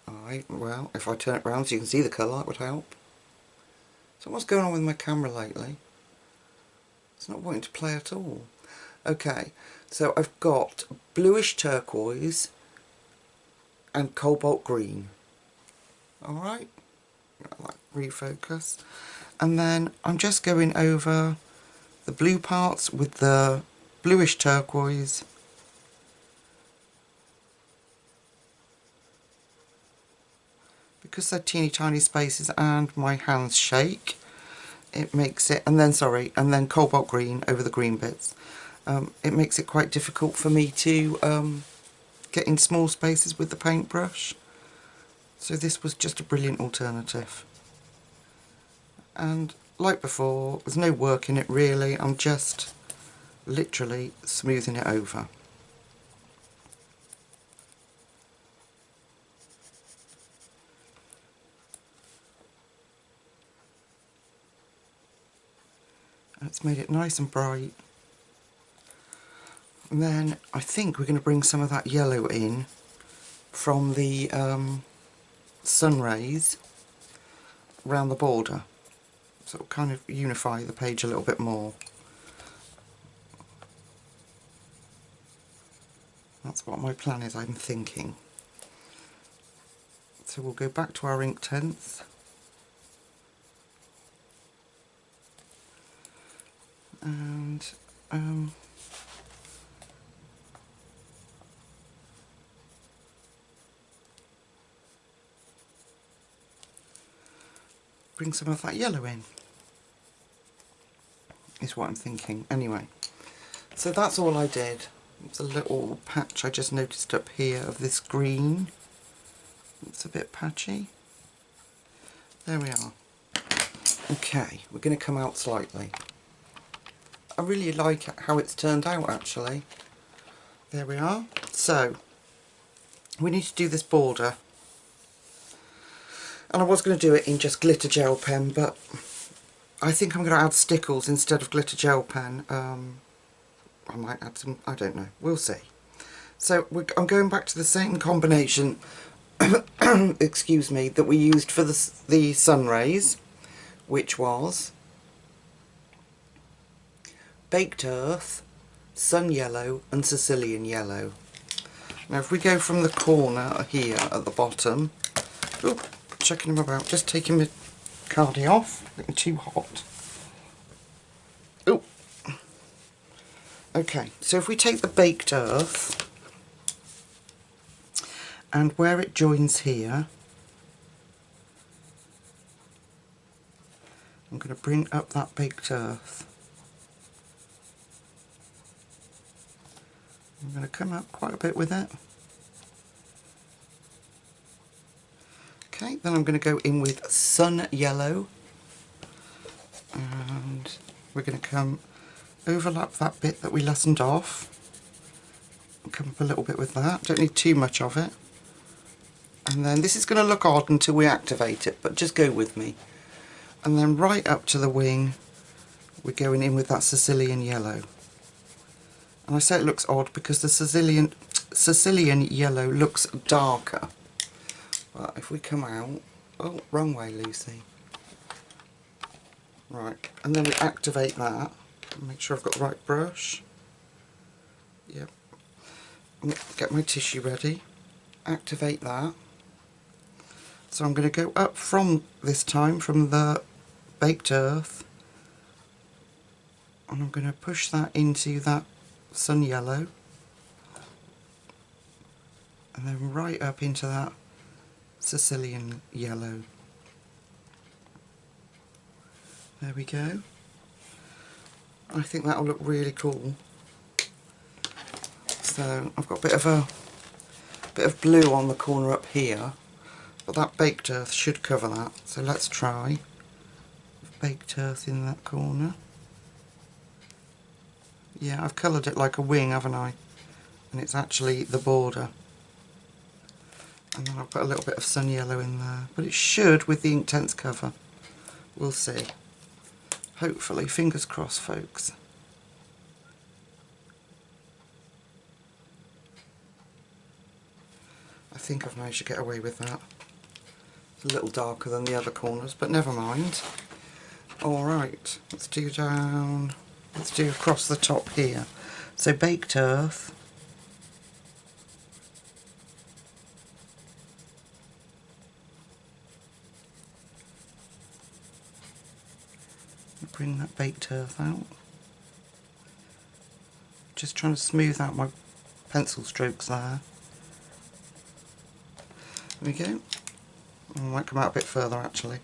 Alright, well, if I turn it round so you can see the colour, that would help. So what's going on with my camera lately? It's not wanting to play at all. Okay, so I've got bluish turquoise, and cobalt green. Alright, like refocus. And then I'm just going over the blue parts with the bluish turquoise. Because they're teeny tiny spaces and my hands shake, it makes it, and then cobalt green over the green bits. It makes it quite difficult for me to get in small spaces with the paintbrush. So this was just a brilliant alternative. And like before, there's no work in it really, I'm just literally smoothing it over. And it's made it nice and bright. And then I think we're going to bring some of that yellow in from the sun rays around the border. So it'll kind of unify the page a little bit more. That's what my plan is, I'm thinking. So we'll go back to our Inktense. And bring some of that yellow in, is what I'm thinking. Anyway, so that's all I did. It's a little patch I just noticed up here of this green. It's a bit patchy. There we are. Okay, we're going to come out slightly. I really like how it's turned out actually. There we are. So, we need to do this border. And I was going to do it in just glitter gel pen, but I think I'm going to add stickles instead of glitter gel pen. I might add some, I don't know, we'll see. So I'm going back to the same combination, excuse me, that we used for the sun rays, which was Baked Earth, Sun Yellow and Sicilian Yellow. Now if we go from the corner here at the bottom, ooh, checking him about, just taking my cardi off, getting too hot. Ooh. Okay, so if we take the Baked Earth, and where it joins here, I'm going to bring up that Baked Earth. I'm going to come up quite a bit with it. Okay, then I'm going to go in with Sun Yellow, and we're going to come overlap that bit that we lessened off, and come up a little bit with that. Don't need too much of it. And then this is going to look odd until we activate it, but just go with me. And then right up to the wing, we're going in with that Sicilian Yellow. And I say it looks odd because the Sicilian Yellow looks darker. But if we come out, oh, wrong way, Lucy. Right, and then we activate that. Make sure I've got the right brush. Yep. Get my tissue ready. Activate that. So I'm going to go up from, this time, from the Baked Earth. And I'm going to push that into that Sun Yellow. And then right up into that Sicilian Yellow. There we go. I think that'll look really cool. So I've got a bit of blue on the corner up here, but that Baked Earth should cover that. So let's try Baked Earth in that corner. Yeah, I've coloured it like a wing, haven't I? And it's actually the border. And then I'll put a little bit of Sun Yellow in there. But it should with the Inktense cover. We'll see. Hopefully, fingers crossed, folks. I think I've managed to get away with that. It's a little darker than the other corners, but never mind. Alright, let's do across the top here. So Baked Earth. Bring that baked earth out. Just trying to smooth out my pencil strokes there. There we go. I might come out a bit further actually.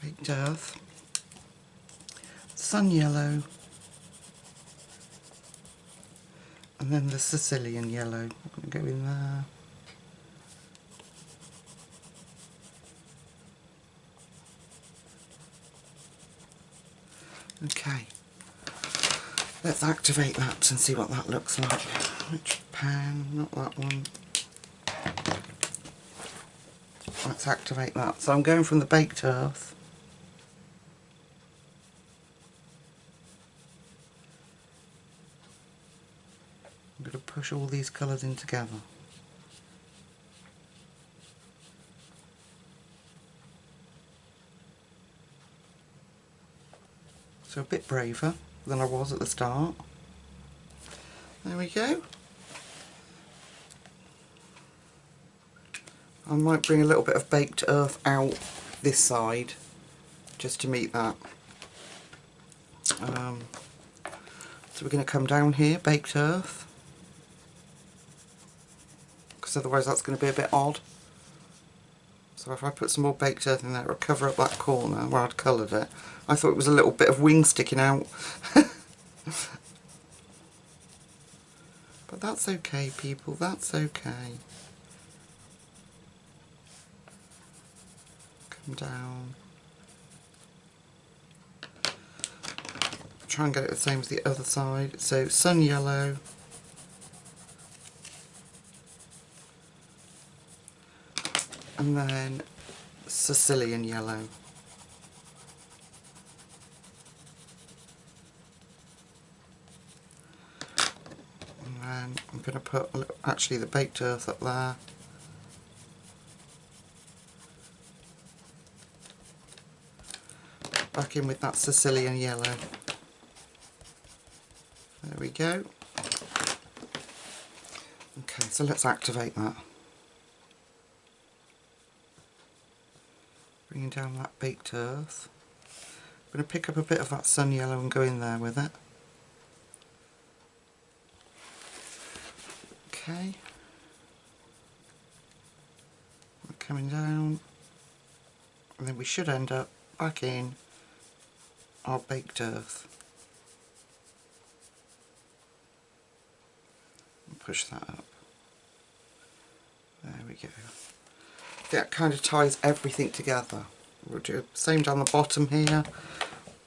Baked earth, sun yellow, and then the Sicilian yellow. I'm going to go in there. Okay, let's activate that and see what that looks like. Which pen? Not that one. Let's activate that. So I'm going from the baked earth. I'm going to push all these colours in together. So a bit braver than I was at the start. There we go. I might bring a little bit of baked earth out this side just to meet that. So we're going to come down here, baked earth, because otherwise that's going to be a bit odd. So if I put some more baked earth in there, it'll cover up that corner where I'd coloured it. I thought it was a little bit of wing sticking out. But that's okay, people, that's okay. Come down. Try and get it the same as the other side. So sun yellow. And then Sicilian yellow. And then I'm going to put a little, actually the baked earth up there. Back in with that Sicilian yellow. There we go. Okay, so let's activate that. Bringing down that baked earth. I'm going to pick up a bit of that sun yellow and go in there with it. Okay. We're coming down. And then we should end up back in our baked earth. And push that up. There we go. That kind of ties everything together. We'll do the same down the bottom here.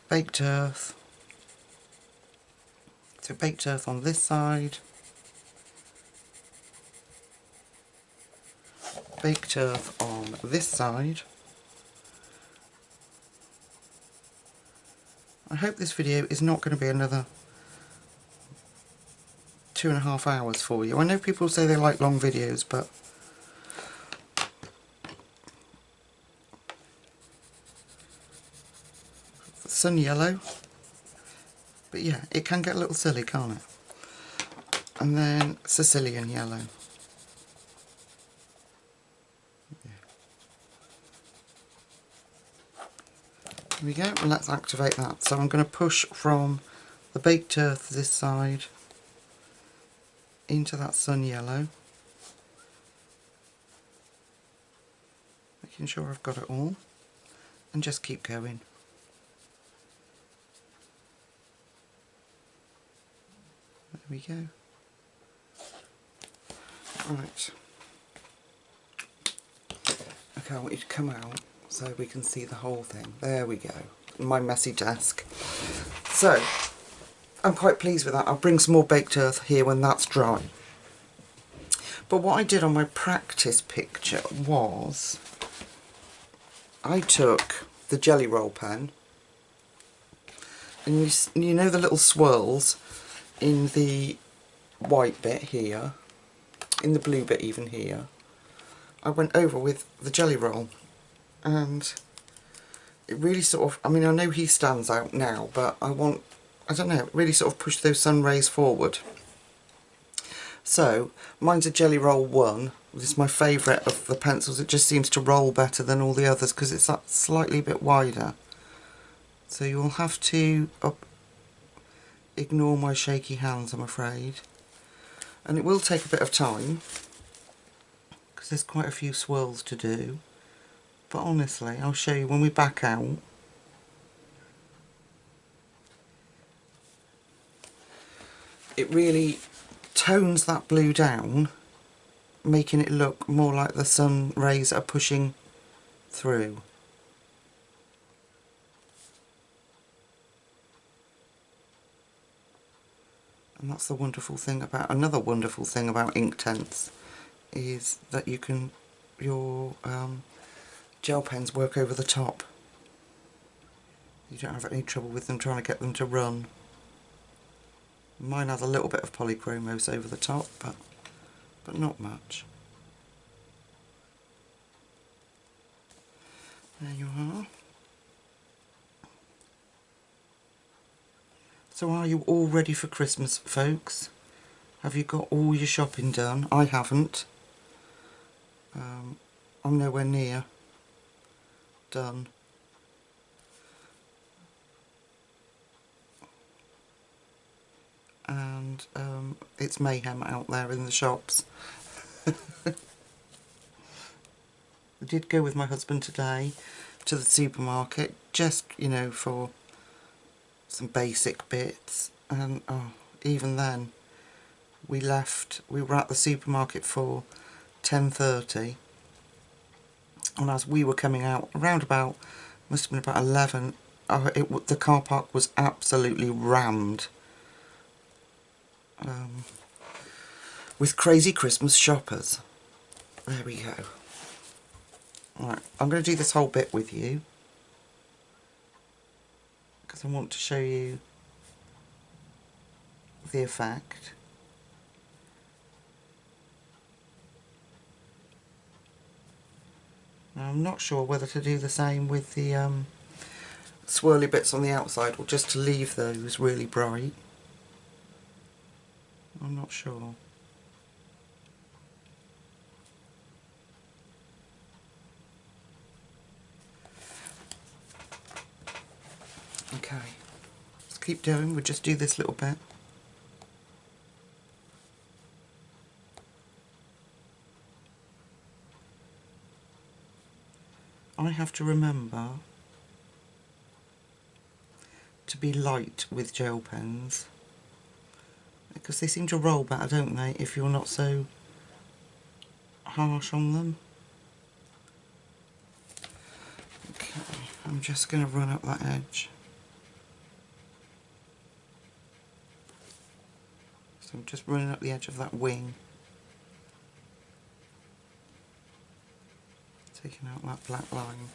Baked earth. So baked earth on this side. Baked earth on this side. I hope this video is not going to be another 2.5 hours for you. I know people say they like long videos, but sun yellow. But yeah, it can get a little silly, can't it? And then Sicilian yellow. There we go, and let's activate that. So I'm going to push from the baked earth this side into that sun yellow, making sure I've got it all, and just keep going. There we go. Right. Okay, I want you to come out so we can see the whole thing. There we go. My messy desk. So, I'm quite pleased with that. I'll bring some more baked earth here when that's dry. But what I did on my practice picture was I took the jelly roll pen, and you know the little swirls in the white bit here, in the blue bit even here, I went over with the jelly roll, and it really sort of, I mean, I know he stands out now, but I don't know, it really sort of pushed those sun rays forward. So mine's a jelly roll 1, This is my favourite of the pencils. It just seems to roll better than all the others because it's that slightly bit wider. So you'll have to ignore my shaky hands, I'm afraid. And it will take a bit of time because there's quite a few swirls to do. But honestly, I'll show you when we back out. It really tones that blue down, making it look more like the sun rays are pushing through. And that's the wonderful thing about, another wonderful thing about Inktense, is that you can, your gel pens work over the top. You don't have any trouble with them trying to get them to run. Mine has a little bit of Polychromos over the top, but not much. There you are. So are you all ready for Christmas, folks? Have you got all your shopping done? I haven't. I'm nowhere near done. And it's mayhem out there in the shops. I did go with my husband today to the supermarket, just, you know, for some basic bits, and even then we were at the supermarket for 10:30, and as we were coming out around about, must have been about 11, the car park was absolutely rammed with crazy Christmas shoppers. There we go. Right, I'm going to do this whole bit with you because I want to show you the effect. Now, I'm not sure whether to do the same with the swirly bits on the outside or just to leave those really bright. I'm not sure. Okay, let's keep doing, we'll just do this little bit. I have to remember to be light with gel pens because they seem to roll better, don't they, if you're not so harsh on them. Okay, I'm just going to run up that edge. So I'm just running up the edge of that wing, taking out that black line,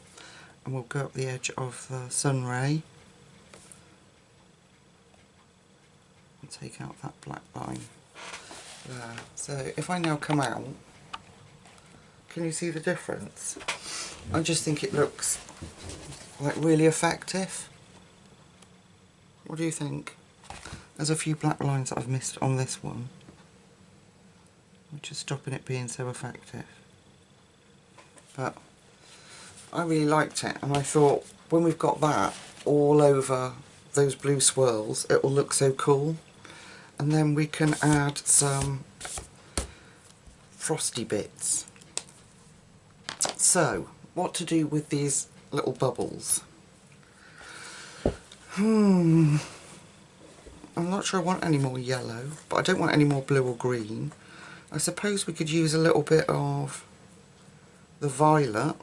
and we'll go up the edge of the sun ray and take out that black line there. So if I now come out, can you see the difference? I just think it looks like really effective. What do you think? There's a few black lines that I've missed on this one, which is stopping it being so effective. But I really liked it, and I thought when we've got that all over those blue swirls, it will look so cool. And then we can add some frosty bits. So, what to do with these little bubbles? I'm not sure I want any more yellow, but I don't want any more blue or green. I suppose we could use a little bit of the violet.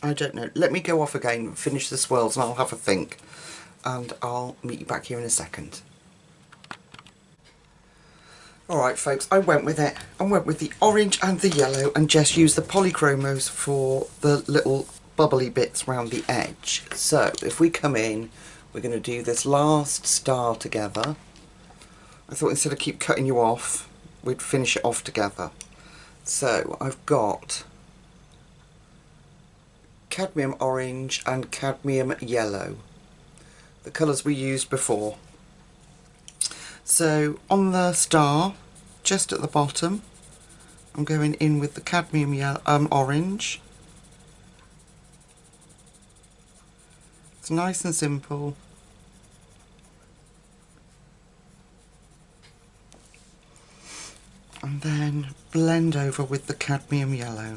I don't know. Let me go off again and finish the swirls and I'll have a think. And I'll meet you back here in a second. Alright folks, I went with it. I went with the orange and the yellow and just used the Polychromos for the little bubbly bits around the edge. So, if we come in, we're going to do this last star together. I thought instead of keep cutting you off, we'd finish it off together. So, I've got cadmium orange and cadmium yellow, the colours we used before. So, on the star, just at the bottom I'm going in with the cadmium yellow, orange. It's nice and simple. And then blend over with the cadmium yellow.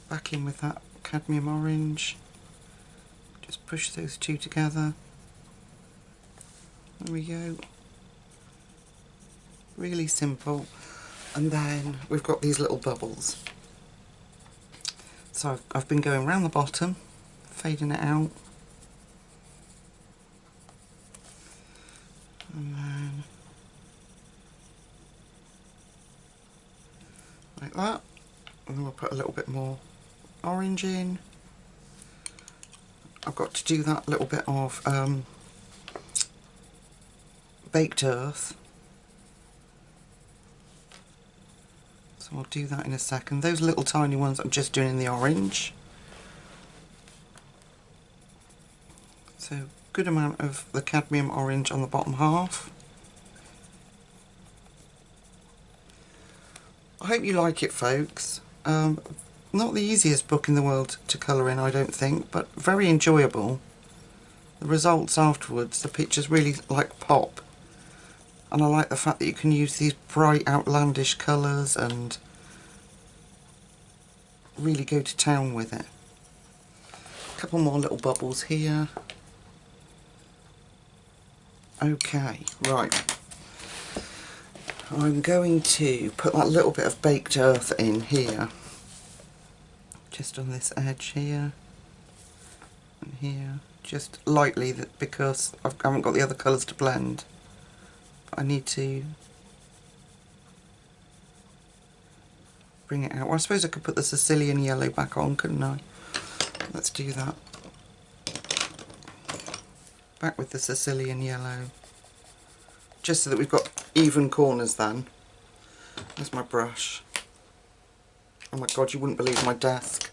Back in with that cadmium orange. Just push those two together. There we go. Really simple. And then we've got these little bubbles. So I've been going around the bottom, fading it out. And then like that. And then we'll put a little bit more orange in. I've got to do that little bit of baked earth. So I'll do that in a second. Those little tiny ones I'm just doing in the orange. So good amount of the cadmium orange on the bottom half. I hope you like it, folks. Not the easiest book in the world to colour in, I don't think, but very enjoyable. The results afterwards, the pictures really like pop. And I like the fact that you can use these bright outlandish colours and really go to town with it. A couple more little bubbles here. Okay, right. I'm going to put that little bit of baked earth in here. Just on this edge here. And here. Just lightly, because I haven't got the other colours to blend. I need to bring it out. Well, I suppose I could put the Sicilian yellow back on, couldn't I? Let's do that. Back with the Sicilian yellow. Just so that we've got even corners then. There's my brush. Oh my god, you wouldn't believe my desk.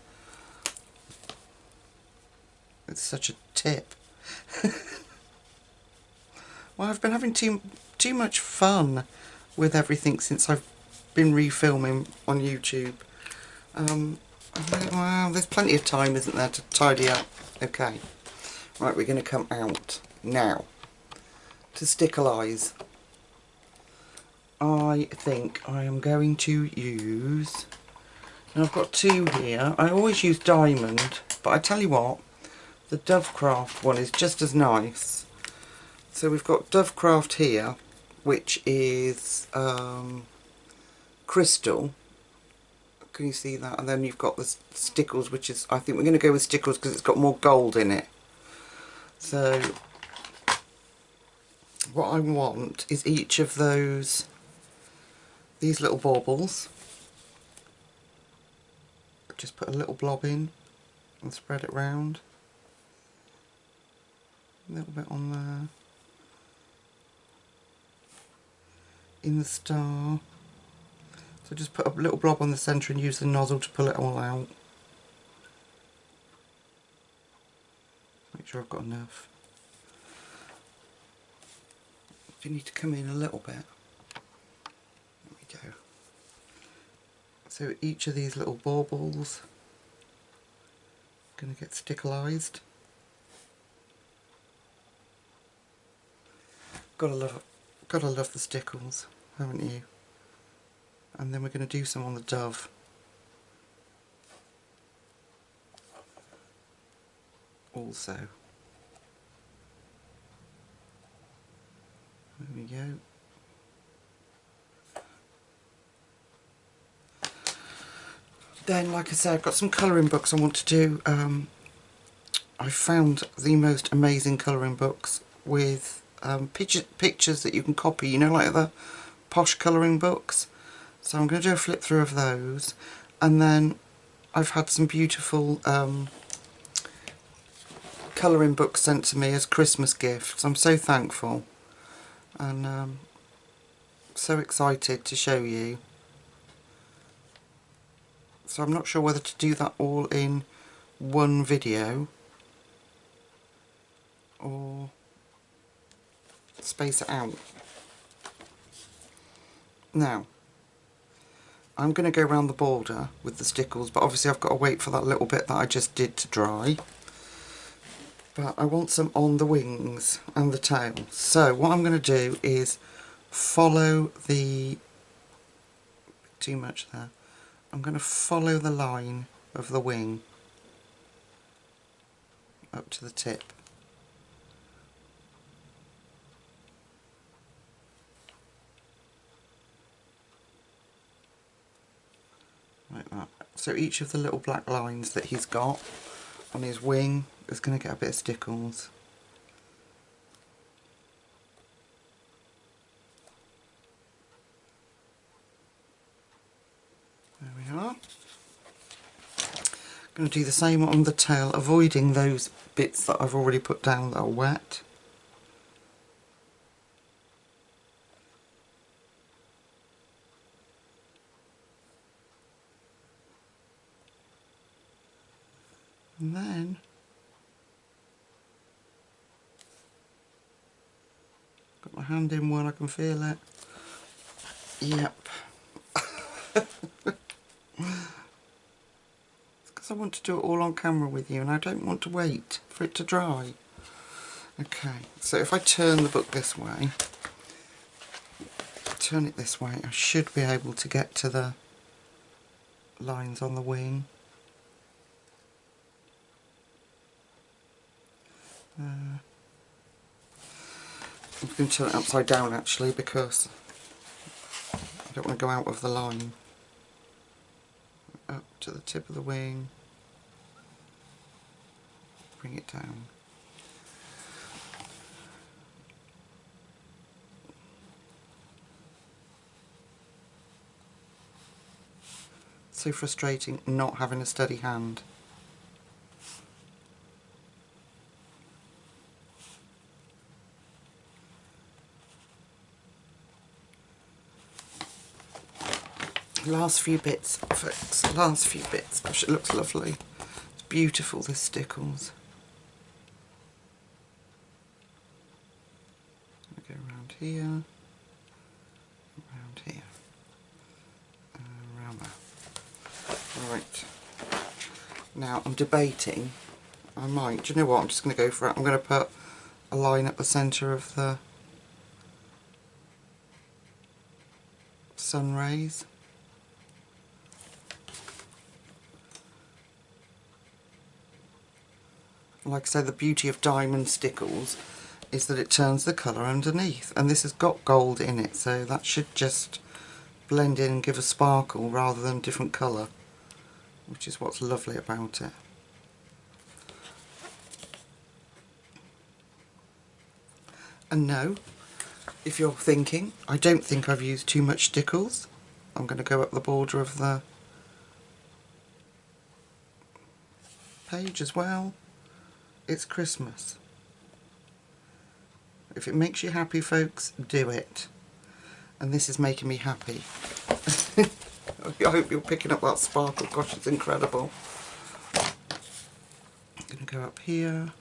It's such a tip. Well, I've been having too much fun with everything since I've been refilming on YouTube. Well, there's plenty of time, isn't there, to tidy up. Okay, right, we're going to come out now to stickleize. I think I am going to use, and I've got two here. I always use diamond, but I tell you what, the Dovecraft one is just as nice. So we've got Dovecraft here, which is crystal. Can you see that? And then you've got the stickles, which is, I think we're going to go with stickles because it's got more gold in it. So what I want is each of these little baubles. Just put a little blob in and spread it round. A little bit on there. In the star. So just put a little blob on the centre and use the nozzle to pull it all out. Make sure I've got enough. You need to come in a little bit. There we go. So each of these little baubles going to get stickleized. Gotta love the stickles, haven't you? And then we're going to do some on the dove. Also. There we go. Then, like I said, I've got some colouring books I want to do. I found the most amazing colouring books with pictures that you can copy, you know, like the posh colouring books. So I'm going to do a flip through of those, and then I've had some beautiful colouring books sent to me as Christmas gifts. I'm so thankful and so excited to show you. So I'm not sure whether to do that all in one video or space it out. Now, I'm going to go around the border with the stickles, but obviously I've got to wait for that little bit that I just did to dry. But I want some on the wings and the tail. So what I'm going to do is follow the... too much there. I'm going to follow the line of the wing up to the tip. Like that. So each of the little black lines that he's got on his wing is going to get a bit of stickles. There we are. Going to do the same on the tail, avoiding those bits that I've already put down that are wet. And then got my hand in one, I can feel it. Yep. Because I want to do it all on camera with you and I don't want to wait for it to dry. Okay, so if I turn the book this way, turn it this way, I should be able to get to the lines on the wing. I'm going to turn it upside down actually because I don't want to go out of the line. Up to the tip of the wing, bring it down. So frustrating not having a steady hand. Last few bits, folks, last few bits. Gosh, it looks lovely. It's beautiful, this stickles. I'll go around here, around here, around there. Right. Now, I'm debating. I might, do you know what, I'm just going to go for it. I'm going to put a line up the centre of the sun rays. Like I say, the beauty of diamond stickles is that it turns the colour underneath, and this has got gold in it, so that should just blend in and give a sparkle rather than different colour, which is what's lovely about it. And no, if you're thinking, I don't think I've used too much stickles. I'm going to go up the border of the page as well. It's Christmas. If it makes you happy, folks, do it. And this is making me happy. I hope you're picking up that sparkle. Gosh, it's incredible. I'm going to go up here.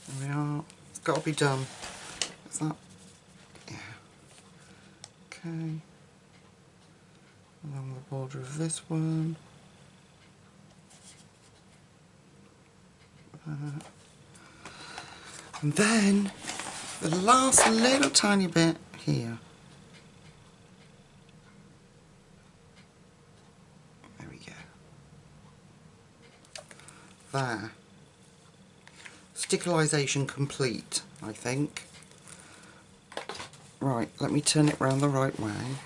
There we are. It's got to be done. Is that? Yeah. Okay. Along the border of this one. And then the last little tiny bit here. There we go. There. Stickleization complete, I think. Right, let me turn it round the right way.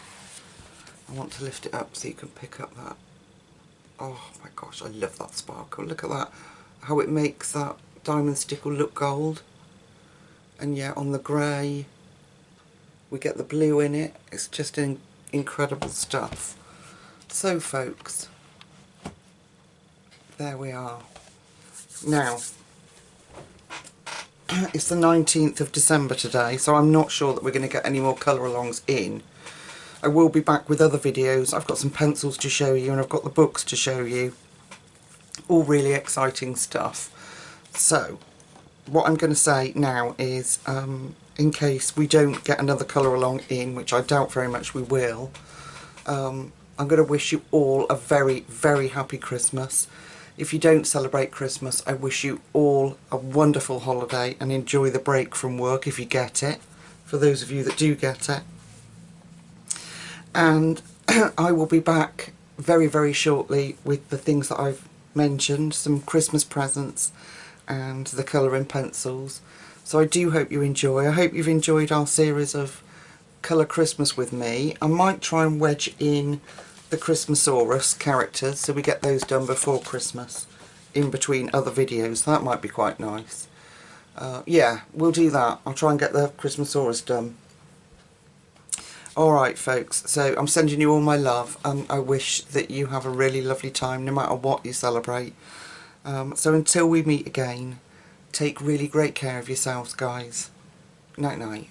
I want to lift it up so you can pick up that. Oh my gosh, I love that sparkle. Look at that. How it makes that diamond stickle look gold. And yeah, on the grey we get the blue in it. It's just incredible stuff. So folks, there we are. Now, it's the 19th of December today, so I'm not sure that we're going to get any more colour alongs in. I will be back with other videos. I've got some pencils to show you and I've got the books to show you. All really exciting stuff. So what I'm going to say now is, in case we don't get another colour along in, which I doubt very much we will, I'm going to wish you all a very, very happy Christmas. If you don't celebrate Christmas, I wish you all a wonderful holiday and enjoy the break from work if you get it, for those of you that do get it. And I will be back very, very shortly with the things that I've mentioned, some Christmas presents and the colouring pencils. So I do hope you enjoy. I hope you've enjoyed our series of Colour Christmas with me. I might try and wedge in the Christmasaurus characters so we get those done before Christmas in between other videos. That might be quite nice. Yeah, we'll do that. I'll try and get the Christmasaurus done. Alright folks, so I'm sending you all my love, and I wish that you have a really lovely time no matter what you celebrate. So until we meet again, take really great care of yourselves, guys. Night night.